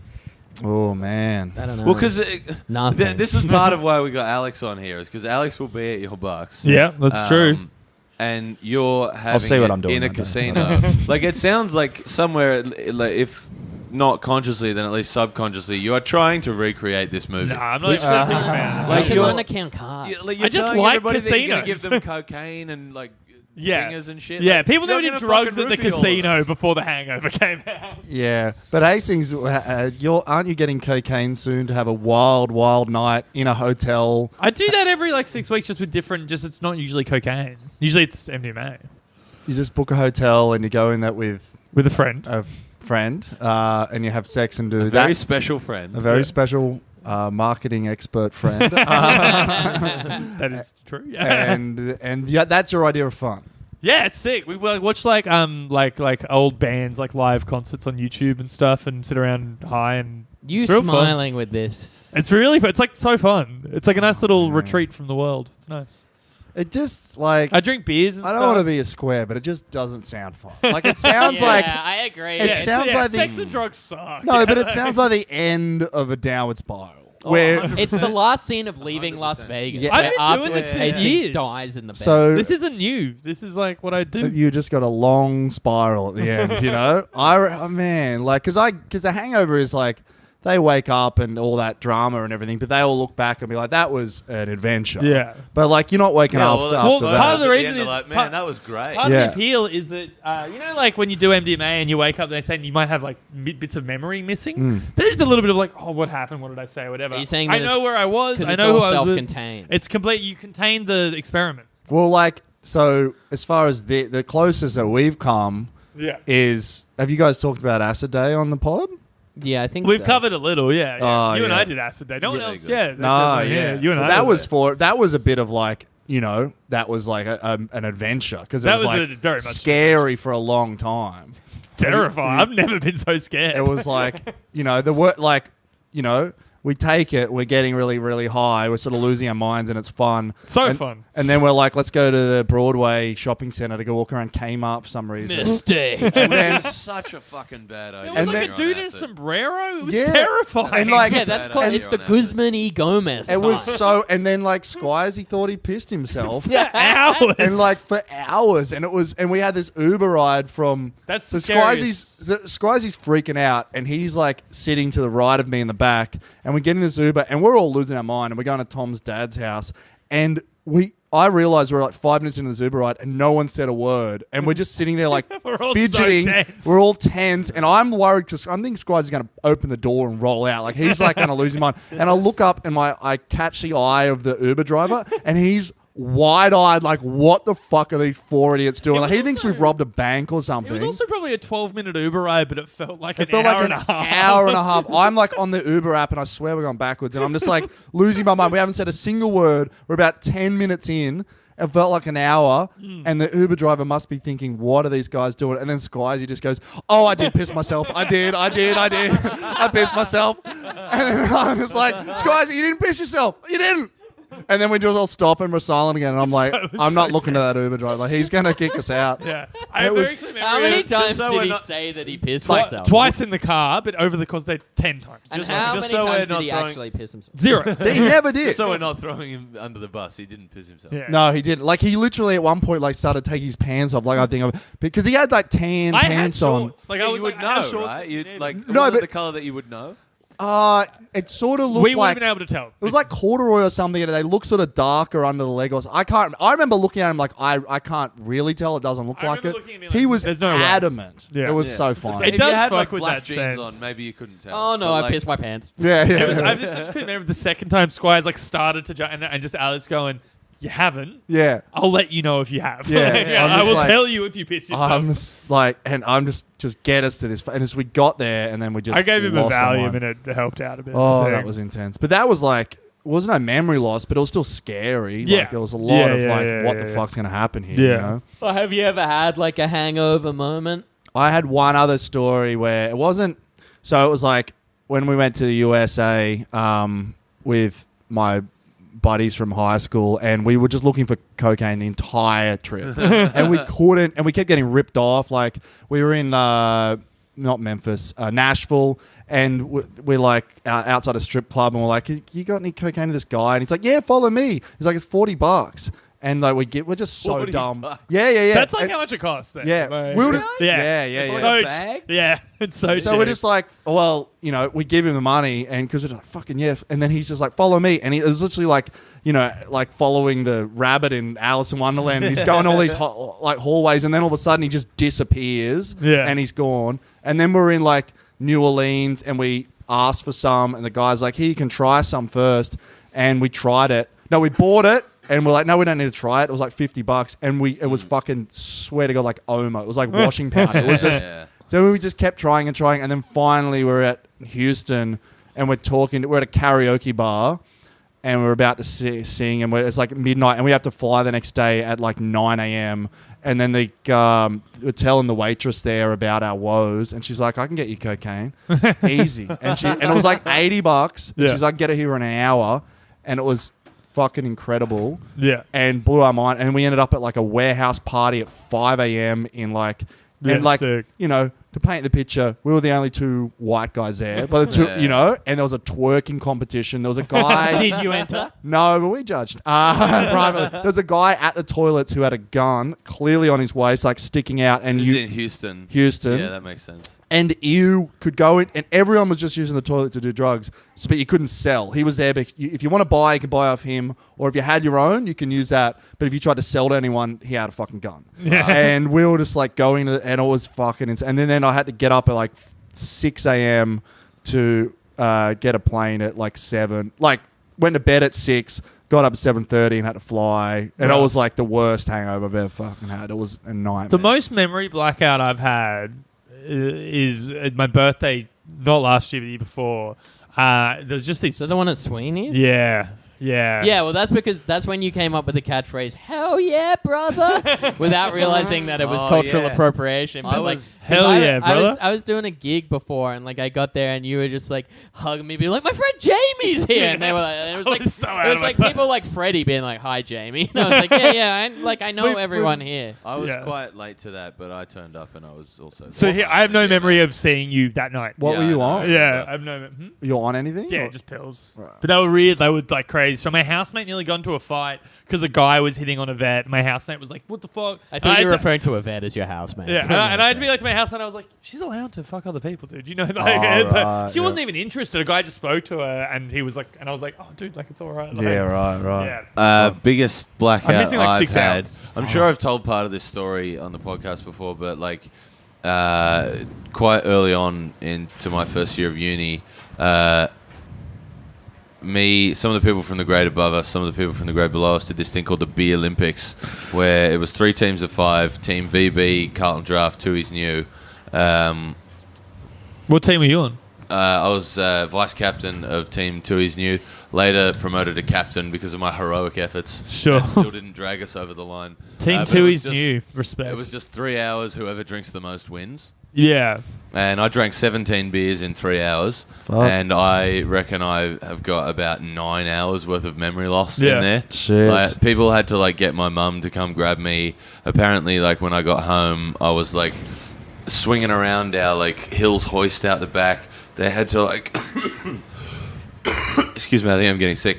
Oh man. I don't know. Well, because Nothing. this was part of why we got Alex on here, is because Alex will be at your Bucks. Yeah, that's true. And you're having see what it I'm doing in a that day. casino. It sounds like somewhere, if not consciously, then at least subconsciously, you are trying to recreate this movie. Nah, I'm not actually a big fan. I should you're- learn to count cards. You're I just telling like everybody that you're gonna casinos. give them cocaine and Yeah. fingers and shit. Yeah, people you're never did gonna drugs fucking at the roofie all of casino us. before the Hangover came out. Yeah, but Hastings, aren't you getting cocaine soon to have a wild, wild night in a hotel? I do that every 6 weeks, just with different. Just it's not usually cocaine. Usually it's MDMA You just book a hotel and you go in that with with a friend. a friend, and you have sex and do A that. very special friend. A very special marketing expert friend, That is true. Yeah. and yeah, that's your idea of fun. Yeah, it's sick. We watch like old bands, live concerts on YouTube and stuff, and sit around high and You it's real fun. smiling with this. It's really fun. It's so fun. It's a nice little retreat from the world. It's nice. It just I I drink beers and don't stuff. want to be a square, but it just doesn't sound fun. It sounds yeah, like I agree. it sounds like the- sex and drugs suck. no, but it sounds like the end of a downward spiral. Oh, Where 100%. It's the last scene of Leaving Las 100%. Vegas. Yeah. where I've been doing afterwards this for Hastings years. dies in the bed. so This isn't new. This is what I do. you just got a long spiral at the end, because the Hangover is they wake up and all that drama and everything, but they all look back and be like, that was an adventure. Yeah. But you're not waking up well, after well, part of that. the reason is- man, part- that was great. Part Yeah. of the appeal is that when you do MDMA and you wake up, they say you might have bits of memory missing. There's a little bit of what happened, what did I say, whatever. Are you saying I that know where I was. because I it's know all who I was with. self-contained. It's complete. You contain the experiment. Well, so as far as the closest that we've come Yeah. is, have you guys talked about Acid Day on the pod? Yeah, I think We've so. covered a little, yeah. Oh, you and yeah. I did Acid Day. No one Yeah, else, good. yeah. That's No, like, yeah. You and But I that did was it. that was a bit of like, you know, that was like an adventure because it That was was like a very much scary for a long time. terrifying. I've never been so scared. It was like, you know, the word like, you know, we take it, we're getting really, really high, we're sort of losing our minds, and it's fun. So And- fun. And then we're like, let's go to the Broadway shopping center to go walk around Kmart for some reason. Mistake. And then, Such a fucking bad idea. There was and like then- a dude in a sombrero. It was Yeah. terrifying. And like- Yeah, that's Bad called. idea It's the on acid. Guzman E. Gomez. it was sign. so, and then like Squires, he thought he pissed himself. hours. And like for hours, and it was, and we had this Uber ride from. That's so the scariest. Squizzy's freaking out, and he's like sitting to the right of me in the back, and we get in this Uber, and we're all losing our mind, and we're going to Tom's dad's house, and I realized we're like 5 minutes into this Uber ride, and no one said a word, and we're just sitting there like We're all so fidgeting. tense. We're all tense, and I'm worried because I'm thinking Squizzy's going to open the door and roll out, like he's like going to lose his mind, and I look up, and I catch the eye of the Uber driver, and he's wide-eyed, like, what the fuck are these four idiots doing? It Like, was he thinks also- we've robbed a bank or It something. was also probably a 12-minute Uber ride, but it felt like It felt an like hour an and a half. hour and a half. I'm like on the Uber app, and I swear we're going backwards, and I'm just like losing my mind. We haven't said a single word. We're about 10 minutes in. It felt like an hour, and the Uber driver must be thinking, "What are these guys doing?" And then Squizzy just goes, "Oh, I did piss myself. I did. I pissed myself." And then I'm just like, "Squizzy, you didn't piss yourself. You didn't." And then we just all stop and we're silent again. And I'm like, so- I'm not so looking at that Uber driver. Like, he's gonna kick us out. Yeah. It I have was- very clear How memory many of- times so did we're he not- say that he pissed Twice. himself? Twice in the car, but over the course of the day, 10 times. And Just- how just many so we're times did not he throwing- actually piss himself? 0. He never did. Just so we're not throwing him under the bus. He didn't piss himself. Yeah. No, he didn't. Like, he literally at one point like started taking his pants off. Like, I think of because he had like tan I had pants on. shorts. Like, Yeah, I was you would like, I had know, shorts right? and- You'd like No, what was but- the color that you would know. It sort of looked we would like have been able to tell. it was like corduroy or something, and they look sort of darker under the leg. Or I can't. I remember looking at him like I can't really tell. It doesn't look I like remember it. looking at me like, He was there's no way. adamant. Yeah. It was Yeah. so It's fine. like, It if does you had fuck like with black that jeans sense. on, maybe you couldn't tell. Oh no, But, I like, pissed my pants. Yeah, yeah. It was, I have this such clear memory of the second time Squires like started to jump, and just Alex going, "You haven't. yeah. I'll let you know if you have. Yeah. Like, I'm I just will like- tell you if you piss yourself." I'm just like, and I'm just get us to this. And as we got there, and then we just I gave him a lost our Valium, mind. and it helped out a bit. Oh, I think. that was intense. But that was like, it wasn't no memory loss, but it was still scary. Yeah. Like, there was a lot Yeah, of yeah, like, yeah, what yeah, the yeah. fuck's going to happen here? Yeah. You know? Well, have you ever had like a hangover moment? I had one other story where it wasn't. So it was like when we went to the USA with my buddies from high school, and we were just looking for cocaine the entire trip, and we couldn't, and we kept getting ripped off. Like, we were in not Memphis, Nashville, and we're like outside a strip club, and we're like, "You got any cocaine to this guy?" And he's like, "Yeah, follow me." He's like, "It's $40." And like we're just so 40 dumb. bucks. Yeah. That's like And- how much it costs. Then. yeah. Like, We would've- yeah, yeah. It's For so a bag? Yeah, it's so. So cheap. we're just like, well, you know, we give him the money, and because we're just like, fucking yeah. And then he's just like, follow me. And it was literally like, you know, like following the rabbit in Alice in Wonderland. And he's going all these like hallways, and then all of a sudden he just disappears, Yeah. and he's gone. And then we're in like New Orleans, and we asked for some, and the guy's like, here, you can try some first. And we tried it. No, we bought it. And we're like, no, we don't need to try it. It was like $50, and it was fucking, swear to God, like Oma. It was like washing powder. It was just. Yeah. So we just kept trying, and then finally we're at Houston, and we're at a karaoke bar, and we're about to sing, and it's like midnight, and we have to fly the next day at like 9 a.m. And then we're telling the waitress there about our woes, and she's like, "I can get you cocaine, easy." And it was like $80, and Yeah. she's like, "Get it here in an hour," and it was fucking incredible. Yeah. And blew our mind, and we ended up at like a warehouse party at 5 a.m. in like, Yeah, and like, sick. you know, to paint the picture, we were the only two white guys there, but the two, Yeah. you know, and there was a twerking competition. There was a guy. Did you enter? No, but we judged privately. There was a guy at the toilets who had a gun clearly on his waist, like sticking out, and This is you, in Houston. Houston. Yeah, that makes sense. And you could go in, and everyone was just using the toilet to do drugs, but you couldn't sell. He was there, but if you want to buy, you can buy off him, or if you had your own, you can use that. But if you tried to sell to anyone, he had a fucking gun. Yeah. And we were just like going to, and it was fucking insane. And then I had to get up at like 6 a.m. to get a plane at like 7. Like, went to bed at 6, got up at 7:30 and had to fly. And Right. it was like the worst hangover I've ever fucking had. It was a nightmare. The most memory blackout I've had is my birthday, not last year, but the year before. There's just these. So the one at Sweeney's? Yeah. Yeah, well, that's because that's when you came up with the catchphrase, hell yeah, brother, without realizing that it was Oh, cultural yeah. appropriation. I But like, was- 'cause Hell yeah, brother. I was doing a gig before, and like I got there, and you were just like hugging me, being like, my friend Jamie's here, and they were like, and it was I like, was so out it was of like my- people like Freddie being like, hi, Jamie, and I was like, I know everyone here. I was Yeah. quite late to that, but I turned up and I was also. So here, I have no memory of seeing you that night. What Yeah, were you I know. on? Yeah, I have no. You on anything? Yeah, Or- just pills. Right. But they were weird. They were like crazy. So my housemate nearly got into a fight because a guy was hitting on a vet. My housemate was like, "What the fuck?" I And thought you were had to- referring to Yvette as your housemate. Yeah, and I had to be like to my housemate. I was like, "She's allowed to fuck other people, dude. You know, like, it's like- right, she wasn't yeah. even interested. A guy just spoke to her, and he was like, and I was like, "Oh, dude, like it's all right." Like, Yeah, right. Yeah. Biggest blackout I'm missing, like, I've 6 had. hours. I'm sure I've told part of this story on the podcast before, but like quite early on into my first year of uni, some of the people from the grade above us, some of the people from the grade below us did this thing called the B Olympics, where it was 3 teams of 5, Team VB, Carlton Draft, Tui's New. What team were you on? I was vice captain of Team Tui's New, later promoted to captain because of my heroic efforts. Sure. And still didn't drag us over the line. Team But it Two was is just- new. Respect. It was just 3 hours, whoever drinks the most wins. Yeah. And I drank 17 beers in 3 hours. Fuck. And I reckon I have got about 9 hours worth of memory loss Yeah. in there. Shit. Like, people had to like get my mum to come grab me. Apparently, like when I got home, I was like swinging around our like Hills hoist out the back. They had to like, excuse me, I think I'm getting sick.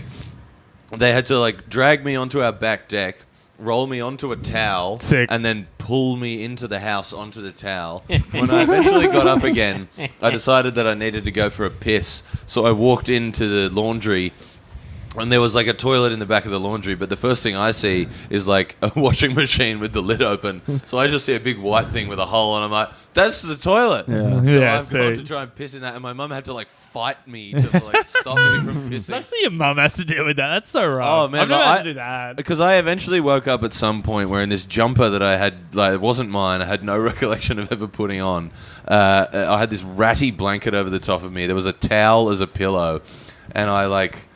They had to like drag me onto our back deck, roll me onto a towel, Sick. and then pull me into the house onto the towel. When I eventually got up again, I decided that I needed to go for a piss. So I walked into the laundry, and there was like a toilet in the back of the laundry, but the first thing I see is like a washing machine with the lid open. So I just see a big white thing with a hole, and I'm like, that's the toilet. Yeah. So Yeah, I've gone sick. to try and piss in that, and my mum had to like fight me to like stop me from pissing. Sucks that your mum has to deal with that. That's so rough. Oh, man, I've never like, had I- to do that. Because I eventually woke up at some point wearing this jumper that I had, like, it wasn't mine. I had no recollection of ever putting on. I had this ratty blanket over the top of me. There was a towel as a pillow. And I, like,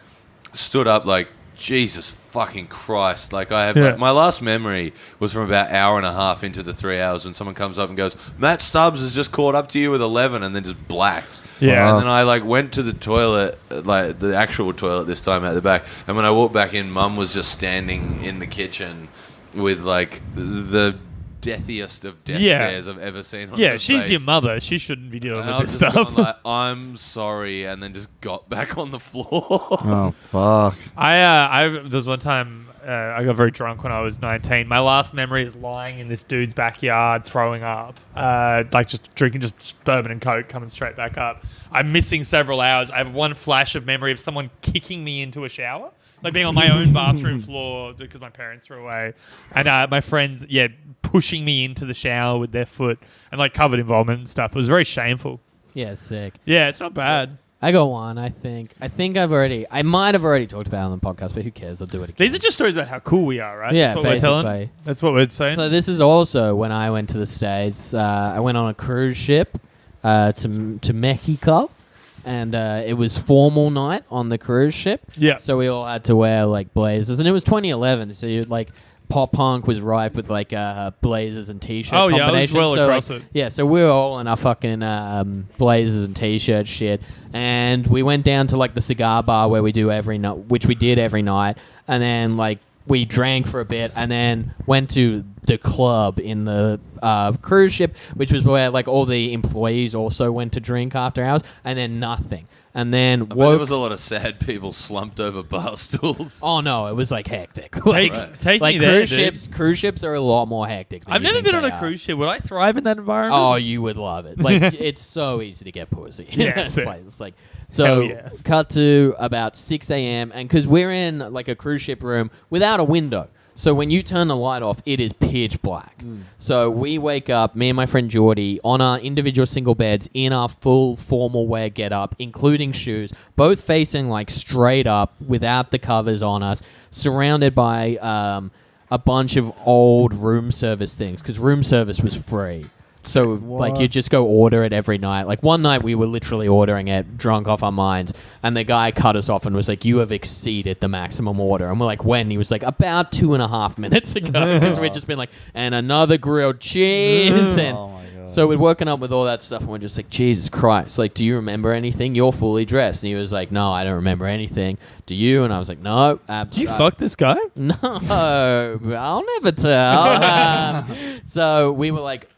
stood up, like, Jesus fucking Christ. Like, I have, Yeah. like, my last memory was from about hour and a half into the 3 hours when someone comes up and goes, Matt Stubbs has just caught up to you with 11, and then just black. Yeah. And then I like went to the toilet, like the actual toilet this time at the back. And when I walked back in, Mum was just standing in the kitchen with like the deathiest of death Yeah. stares I've ever seen. On Yeah, her she's face. your mother. She shouldn't be dealing And with I this was just stuff. going like, I'm sorry, and then just got back on the floor. Oh, fuck. I there was one time I got very drunk when I was 19. My last memory is lying in this dude's backyard throwing up, like just drinking just bourbon and coke, coming straight back up. I'm missing several hours. I have one flash of memory of someone kicking me into a shower, like being on my own bathroom floor because my parents were away, and my friends, pushing me into the shower with their foot and like covered in vomit and stuff. It was very shameful. Yeah, sick. Yeah, it's not bad. I go on, I think. I might have already talked about it on the podcast, but who cares? I'll do it again. These are just stories about how cool we are, right? Yeah, That's what we're telling. basically. That's what we're saying. So this is also when I went to the States. I went on a cruise ship to Mexico, and it was formal night on the cruise ship. Yeah. So we all had to wear like blazers, and it was 2011, so you like pop punk was rife with like blazers and t-shirt Oh, yeah, I was combinations. well so, across like, it. Yeah, so we were all in our fucking blazers and t-shirt shit, and we went down to like the cigar bar where we do every night, which we did every night, and then like we drank for a bit, and then went to the club in the cruise ship, which was where like all the employees also went to drink after hours, and then nothing. And then But woke. there was a lot of sad people slumped over bar stools. Oh no, it was like hectic. Take, Like, take like me there, cruise dude. ships. Cruise ships are a lot more hectic. Than I've you never think been on they a are. cruise ship. Would I thrive in that environment? Oh, you would love it. Like it's so easy to get pussy. in Yeah, that sick. place. It's like Hell so. yeah. Cut to about 6 a.m. and because we're in like a cruise ship room without a window. So when you turn the light off, it is pitch black. So we wake up, me and my friend Geordie, on our individual single beds in our full formal wear get up, including shoes, both facing like straight up without the covers on us, surrounded by a bunch of old room service things because room service was free. So, like, you just go order it every night. Like, one night we were literally ordering it, drunk off our minds, and the guy cut us off and was like, you have exceeded the maximum order. And we're like, when? He was like, about 2.5 minutes ago. Because we'd just been like, and another grilled cheese. And so we'd woken up with all that stuff, and we're just like, Jesus Christ. Like, do you remember anything? You're fully dressed. And he was like, no, I don't remember anything. Do you? And I was like, no. Did you fuck this guy? No. I'll never tell. So we were like,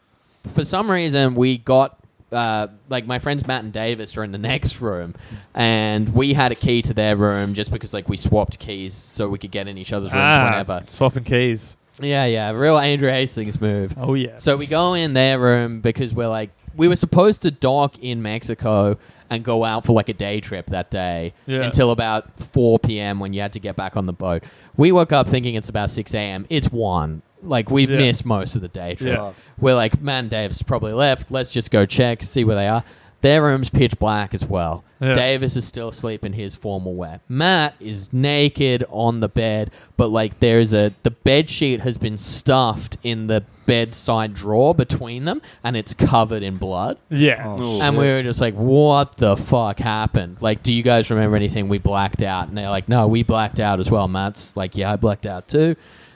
for some reason, we got, like, my friends Matt and Davis are in the next room, and we had a key to their room just because, like, we swapped keys so we could get in each other's rooms whenever. Swapping keys. Yeah, real Andrew Hastings move. Oh, yeah. So we go in their room because we're like, we were supposed to dock in Mexico and go out for, like, a day trip that day until about 4 p.m. when you had to get back on the boat. We woke up thinking it's about 6 a.m. It's 1. Like, we've missed most of the day trip. Yeah. We're like, man, Davis probably left. Let's just go check, see where they are. Their room's pitch black as well. Yeah. Davis is still asleep in his formal wear. Matt is naked on the bed, but, like, the bed sheet has been stuffed in the bedside drawer between them, and it's covered in blood. Yeah. And we were just like, what the fuck happened? Like, do you guys remember anything? We blacked out. And they're like, no, we blacked out as well. Matt's like, yeah, I blacked out too.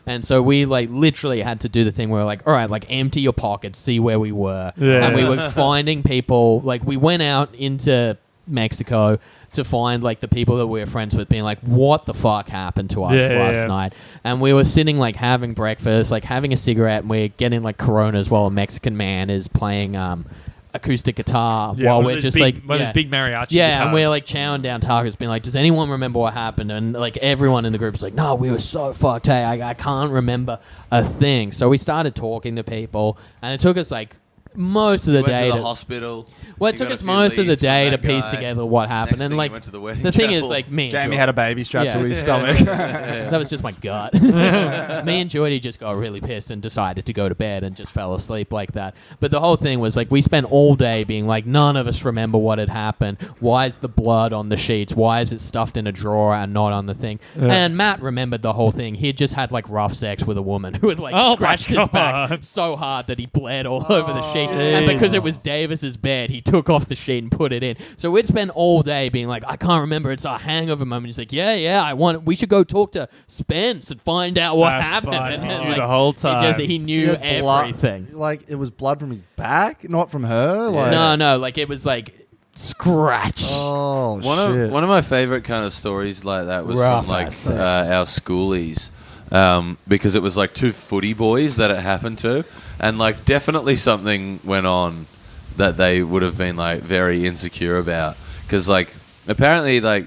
And so we, like, literally had to do the thing where we're like, all right, like, empty your pockets, see where we were. Yeah. And we were finding people. Like, we went out into Mexico to find, like, the people that we were friends with, being like, what the fuck happened to us last night? And we were sitting, like, having breakfast, like, having a cigarette, and we're getting, like, Coronas while a Mexican man is playing acoustic guitar while we're just big mariachi guitars. And we're like chowing down tacos, being like, does anyone remember what happened? And like everyone in the group is like, no, we were so fucked. Hey, I can't remember a thing. So we started talking to people, and it took us like most of the day to the hospital. Well, it took us most of the day to piece together what happened. And like the thing is, like, me and Jamie had a baby strapped to his stomach. That was just my gut. Me and Geordie just got really pissed and decided to go to bed and just fell asleep like that. But the whole thing was like, we spent all day being like, none of us remember what had happened. Why is the blood on the sheets? Why is it stuffed in a drawer and not on the thing? And Matt remembered the whole thing. He had just had like rough sex with a woman who had like scratched his back so hard that he bled all over the sheet. And because it was Davis's bed, he took off the sheet and put it in. So we'd spend all day being like, I can't remember. It's our hangover moment. He's like, we should go talk to Spence and find out what happened. And then, like, the whole time. He knew everything. Like, it was blood from his back, not from her? Like, No, like, it was like scratch. Oh, shit. One of my favorite kind of stories like that was from like our schoolies. Because it was like 2 footy boys that it happened to, and like definitely something went on that they would have been like very insecure about, because like apparently like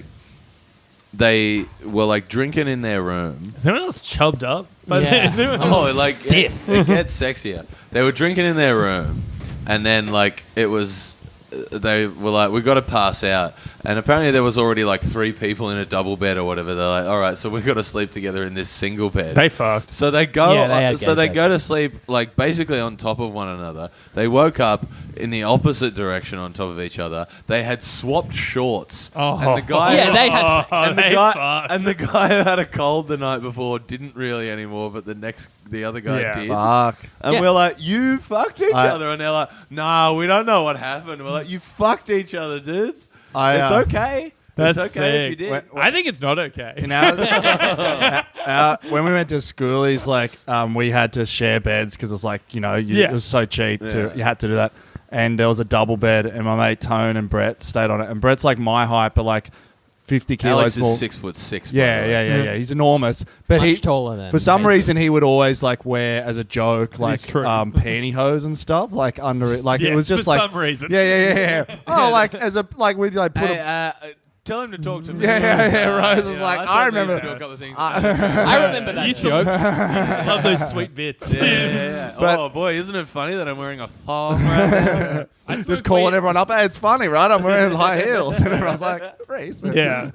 they were like drinking in their room. Is anyone else chubbed up? It gets sexier. They were drinking in their room, and then like it was. They were like, we got to pass out, and apparently there was already like 3 people in a double bed or whatever. They're like, all right, so we got to sleep together in this single bed. They fucked. So they go. They go to sleep like basically on top of one another. They woke up in the opposite direction on top of each other. They had swapped shorts. And the guy, they had sex. And the guy who had a cold the night before didn't really anymore, but the other guy did. Fuck. And we're like, you fucked each other, and they're like, nah, we don't know what happened. We're like, you fucked each other, dudes. It's okay. That's it's okay if you did. I think it's not okay. When we went to schoolies, like we had to share beds because it was like, it was so cheap. You had to do that. And there was a double bed, and my mate Tone and Brett stayed on it. And Brett's like my height, but like 50 kilos more. Alex is 6'6". Yeah. He's enormous, but much taller than. For some reason, he would always like wear as a joke like pantyhose and stuff like under it. Like it was just for like some reason. Yeah. Oh, like as a like we'd like put. tell him to talk to me. Rose was like, I remember. used to do a couple of things. I remember that joke. Love those sweet bits. Yeah. But- Oh boy, isn't it funny that I'm wearing a thong right now? Just calling everyone up. Hey, it's funny, right? I'm wearing high heels. And everyone's like, Reese. Yeah.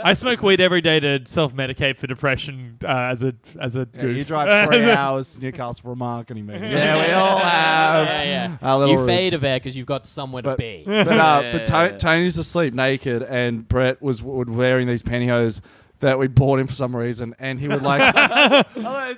I smoke weed every day to self-medicate for depression as a Yeah, goof. you drive 3 hours to Newcastle for a marketing meeting. Yeah, we all have. Yeah. Our little You fade roots. of air because you've got somewhere to be. But Tony used to sleep naked, and Brett was wearing these pantyhose that we bought him for some reason, and he would like,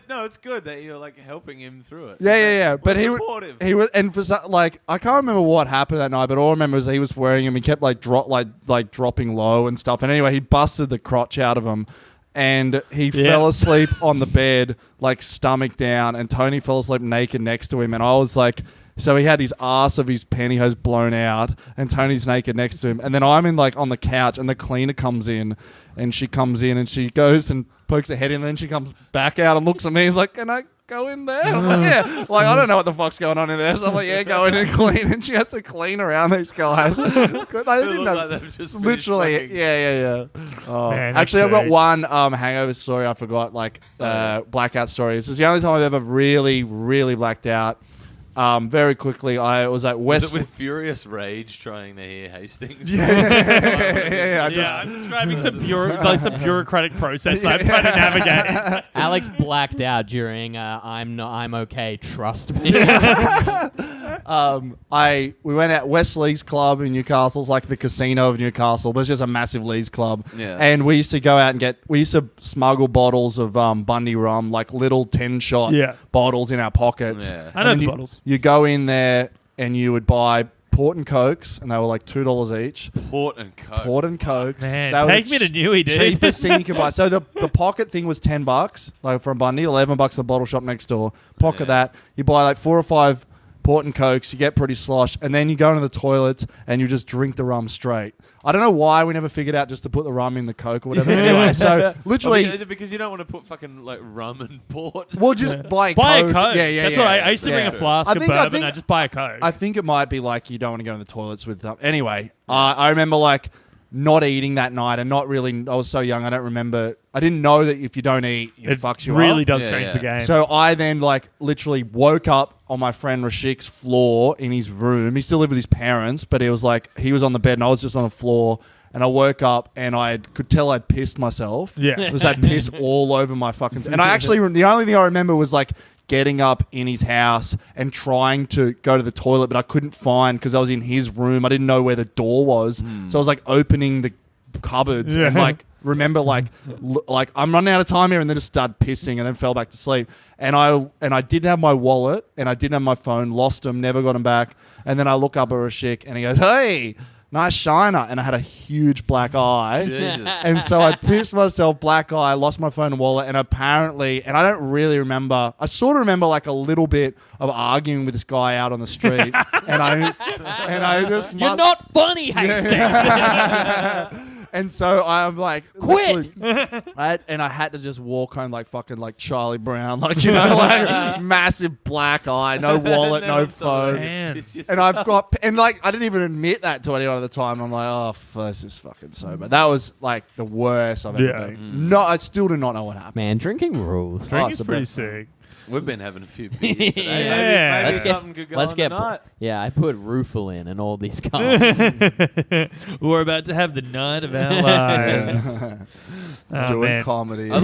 No, it's good that you're like helping him through it. yeah. But supportive. he would, and for like, I can't remember what happened that night, but all I remember is he was wearing him. He kept like dropping low and stuff. And anyway, he busted the crotch out of him. And he fell asleep on the bed, like stomach down, and Tony fell asleep naked next to him. And I was like, so he had his ass of his pantyhose blown out, and Tony's naked next to him. And then I'm in like on the couch, and the cleaner comes in, and she comes in, and she goes and pokes her head in, and then she comes back out and looks at me. He's like, "Can I go in there?" I'm like, "Yeah." Like, I don't know what the fuck's going on in there. So I'm like, "Yeah, go in and clean." And she has to clean around these guys. They didn't know. Like they've just Literally, finished yeah. Oh. Man, Actually, I've got that's one hangover story I forgot, like blackout story. This is the only time I've ever really, really blacked out. Very quickly, I was at Was West. it with furious rage trying to hear Hastings? yeah, I'm describing some bureaucratic process that I'm trying to navigate. Alex blacked out during I'm okay, trust me. We went out West Leagues Club in Newcastle. It's like the casino of Newcastle, but it's just a massive leagues club. Yeah. And we used to go out and we used to smuggle bottles of Bundy rum, like little 10-shot bottles in our pockets. Yeah. I know And the you, bottles. You go in there and you would buy Port and Cokes, and they were like $2 each. Port and Coke. Port and Cokes. Man, They were take me to Newey, dude. Cheapest thing you could buy. So the pocket thing was $10, like from Bundy, $11 at the bottle shop next door. Pocket that. You buy like 4 or 5 Port and Cokes, you get pretty sloshed, and then you go into the toilets and you just drink the rum straight. I don't know why we never figured out just to put the rum in the Coke or whatever. Anyway, so literally, because you don't want to put fucking like rum and port. we'll just buy a Buy Coke. a Coke. Yeah. That's what I used to bring a flask I of think- I bourbon. think- I just buy a Coke. I think it might be like you don't want to go in the toilets with them. Anyway, I remember like not eating that night and not really. I was so young, I don't remember. I didn't know that if you don't eat, it fucks you really up. does Yeah, change yeah. the game. So I then like literally woke up on my friend Rashik's floor in his room. He still lived with his parents, but it was like he was on the bed and I was just on the floor. And I woke up and I could tell I'd pissed myself. Yeah. It was that piss all over my fucking... And I actually... The only thing I remember was like getting up in his house and trying to go to the toilet, but I couldn't find because I was in his room. I didn't know where the door was. So I was like opening the cupboards and like... Remember, like I'm running out of time here, and then just started pissing, and then fell back to sleep. And I didn't have my wallet, and I didn't have my phone. Lost them, never got them back. And then I look up at Rashik, and he goes, "Hey, nice shiner," and I had a huge black eye. Jesus. And so I pissed myself, black eye, lost my phone and wallet, and apparently, and I don't really remember, I sort of remember like a little bit of arguing with this guy out on the street, and I just You're not funny, Hastings. and so I'm like, Quit! and I had to just walk home like fucking like Charlie Brown, like, you know, like massive black eye, no wallet, no phone. Man. And I've got, and like, I didn't even admit that to anyone at the time. I'm like, oh, this is fucking sober. That was like the worst I've ever been. No, I still do not know what happened. Man, drinking rules. Drinking's it's the pretty best. sick. We've been having a few beers today. Yeah. Maybe Let's get- something could go Let's on get. tonight. Yeah, I put Roofalin in all these cards. We're about to have the night of our lives. Oh, Doing man. comedy. I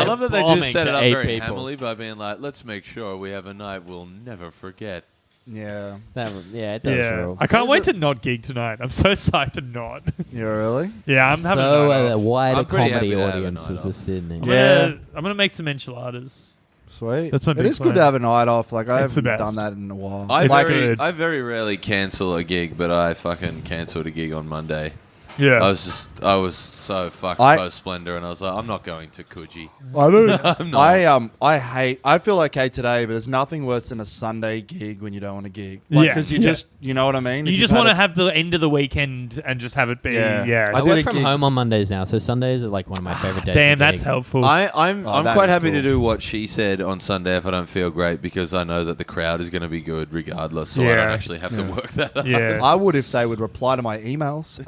love that they Bombing just set it to up 8 very people. hammily by being like, let's make sure we have a night we'll never forget. Yeah. It does Yeah. rule. I can't wait to not gig tonight. I'm so psyched to not. Yeah, really? Yeah, I'm having So a night a off. wider I'm pretty comedy happy to have a audience night is off. listening. Yeah. I'm gonna make some enchiladas. Sweet. That's my It big is good plan. to have a night off. Like, I It's the haven't best. done that in a while. I It's like, good. very rarely cancel a gig, but I fucking cancelled a gig on Monday. Yeah. I was so fucked I- post Splendor, and I was like, I'm not going to Coogee. I don't. I'm not. I feel okay today, but there's nothing worse than a Sunday gig when you don't want to gig. Like, Yeah. because you Yeah. just, you know what I mean? You If just you've want to had have the end of the weekend and just have it be. Yeah. Yeah. I I did work a from gig- home on Mondays now, so Sundays are like one of my favorite days. Damn, to that's gig. helpful. I'm that quite is happy to cool. do what she said on Sunday if I don't feel great because I know that the crowd is going to be good regardless, so I don't Yeah. actually have to work that up. yeah. I would if they would reply to my emails.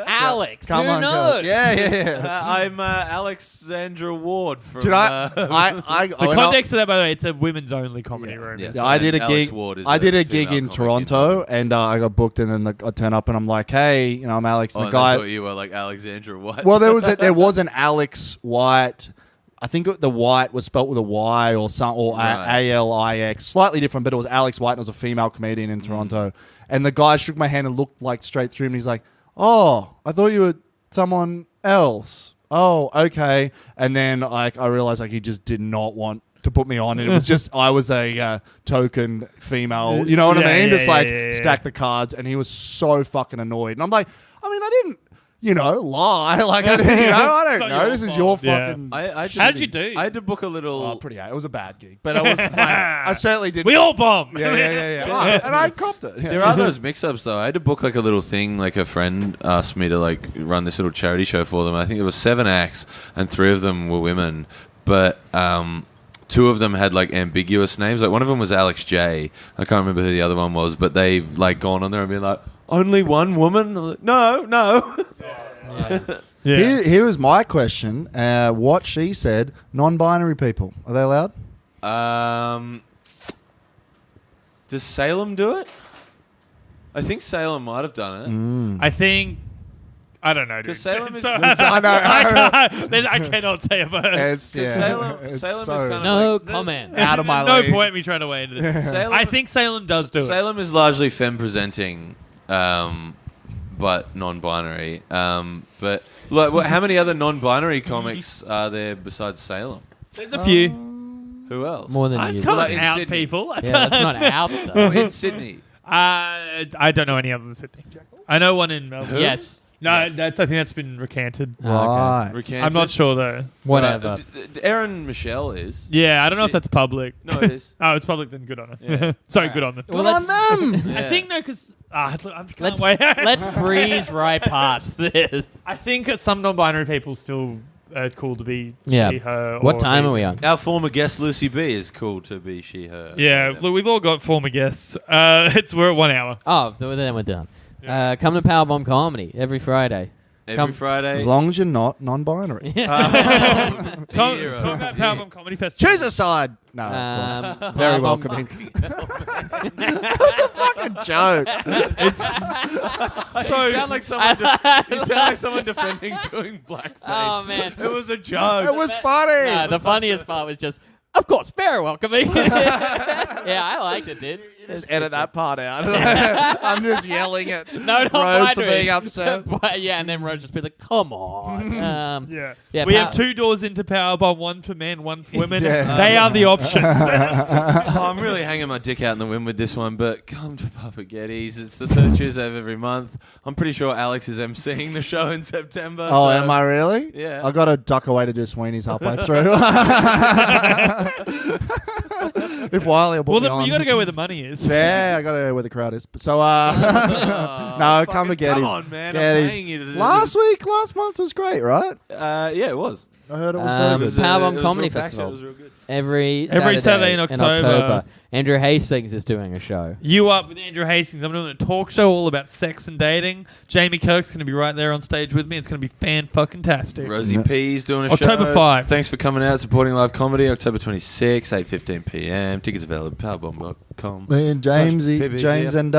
Alex. Come who on, knows? Coach. Yeah. I'm Alexandra Ward from. Do you know, I The context of that, by the way, it's a women's only comedy room. Yes. Yeah, I did a Alex gig. Ward is I a did a gig female in comic Toronto, in and I got booked, and then I turn up, and I'm like, "Hey, I'm Alex." And Oh, the and I guy, thought you were like Alexandra White. well, there was an Alex White. I think the White was spelt with a Y or Right. Alix, slightly different, but it was Alex White, and it was a female comedian in Toronto. And the guy shook my hand and looked like straight through him, and he's like, "Oh, I thought you were someone else. Oh, okay." And then I realized he just did not want to put me on, and it was just I was a token female, you know what I mean? Just stack the cards, and he was so fucking annoyed, and I'm like, I didn't, lie, like I didn't, I don't not know. your This is fault. your Yeah. fucking. How did you do? I had to book a little. Oh, pretty. It was a bad gig, but I certainly didn't. We all bomb. Yeah. And I copped it. There are those mix-ups though. I had to book like a little thing. Like a friend asked me to like run this little charity show for them. I think it was 7 acts, and 3 of them were women, but 2 of them had like ambiguous names. Like one of them was Alex J. I can't remember who the other one was, but they've like gone on there and been like, only one woman? I'm like, no. Yeah. Here is my question. What she said, non-binary people, are they allowed? Does Salem do it? I think Salem might have done it. I think. I don't know, dude. 'Cause Salem is- I cannot say a word. It's, Salem is kind of No like, comment. out of my no league. point me trying to weigh into this. Salem, I think Salem does do it. Salem is largely femme presenting, but non-binary. But like, how many other non-binary comics are there besides Salem? There's a few. Who else? More than I you. can't Like in out Sydney. people. Yeah, that's not out Oh, though. in Sydney. I don't know any others in Sydney. I know one in Melbourne. Yes. No, Yes. I think that's been recanted. Oh, okay. Right. Recanted. I'm not sure though. Whatever. Erin Michelle is. Yeah, I don't know if She- that's public. No, it is. Oh, it's public. Then good on her. Yeah. Sorry, good on them. Well, Good on them. Yeah. I think no, because I can't Let's wait. let's breeze right past this. I think some non-binary people still cool to be Yeah. she, her. What or time he. are we on? Our former guest Lucy B is cool to be she, her. Yeah, look, we've all got former guests. We're at 1 hour. Oh, then we're done. Yeah. Come to Powerbomb Comedy every Friday. Every Come- Friday. As long as you're not non-binary. Talk about Powerbomb Comedy Festival. Choose a side. No, of course. Very Powerbomb- welcoming. That's a fucking joke. So you sound like someone. You sound like someone defending doing blackface. Oh man. It was a joke. It was funny. No, the funniest part was just, of course, very welcoming. Yeah, I liked it, dude. Just edit that part out. I'm just yelling at No, not Rose for binaries. being upset. But, yeah, and then Rose just be like, come on. Yeah. Yeah, We have 2 doors into Powerbomb, one for men, one for women. Yeah. They are the options. Oh, I'm really hanging my dick out in the wind with this one, but come to Papa Getty's. It's the third Tuesday of every month. I'm pretty sure Alex is emceeing the show in September. Oh, so- am I really? Yeah. I got to duck away to do Sweeney's halfway through. If Wiley will put Well, me on. you got to go where the money is. Yeah, I got to go where the crowd is. So, no, come to Getty's. Come on, man. Getty's. I'm paying you to do Last month was great, right? Yeah, it was. I heard it was Um, very good. Powerbomb it was Comedy real packed, Festival. It was real good. Every Saturday in October. Andrew Hastings is doing a show. You Up with Andrew Hastings. I'm doing a talk show all about sex and dating. Jamie Kirk's going to be right there on stage with me. It's going to be fan-fucking-tastic. Rosie P's doing a October show. 5. Thanks for coming out, supporting live comedy. October 26, 8:15 p.m. Tickets available at powerbomb.com. Me and James, PBs, James yeah. and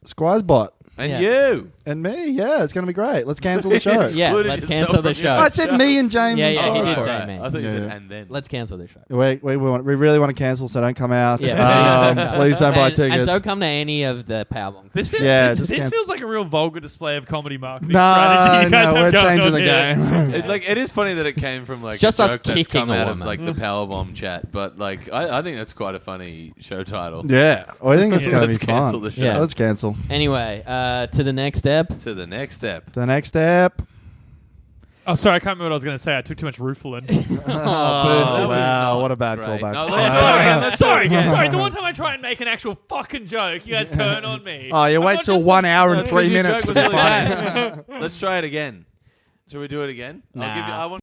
Squizebot. And Yeah. you. And me, yeah, it's going to be great. Let's cancel the show. Yeah, Excluded let's yourself cancel the from your show. own I said me and James Yeah, and yeah, he did Squizebot. say me. I thought you said Yeah. and then. Let's cancel the show. We really want to cancel, so don't come out. Yeah. Please don't buy And tickets. don't come to any of the Powerbomb. This feels, Yeah, this just cancel. feels like a real vulgar display of comedy marketing No, strategy. You guys no, have we're going changing on the here. game. It is funny that it came from like It's just a us joke that's kicking come a out of woman. like the Powerbomb chat, but like I think that's quite a funny show title. Yeah, I think it's Yeah. going to be Let's cancel fun. the show. Yeah. Let's cancel. Anyway, to the next step. To the next step. The next step. Oh, sorry, I can't remember what I was going to say. I took too much Rufalin. Oh, that was wow, not what a bad great. callback. No, let's sorry, sorry. The one time I try and make an actual fucking joke, you guys turn on me. Oh, you I'm wait not till just 1 hour and That's 3 'cause your minutes joke to was be really funny. bad. Let's try it again. Should we do it again? Nah. I want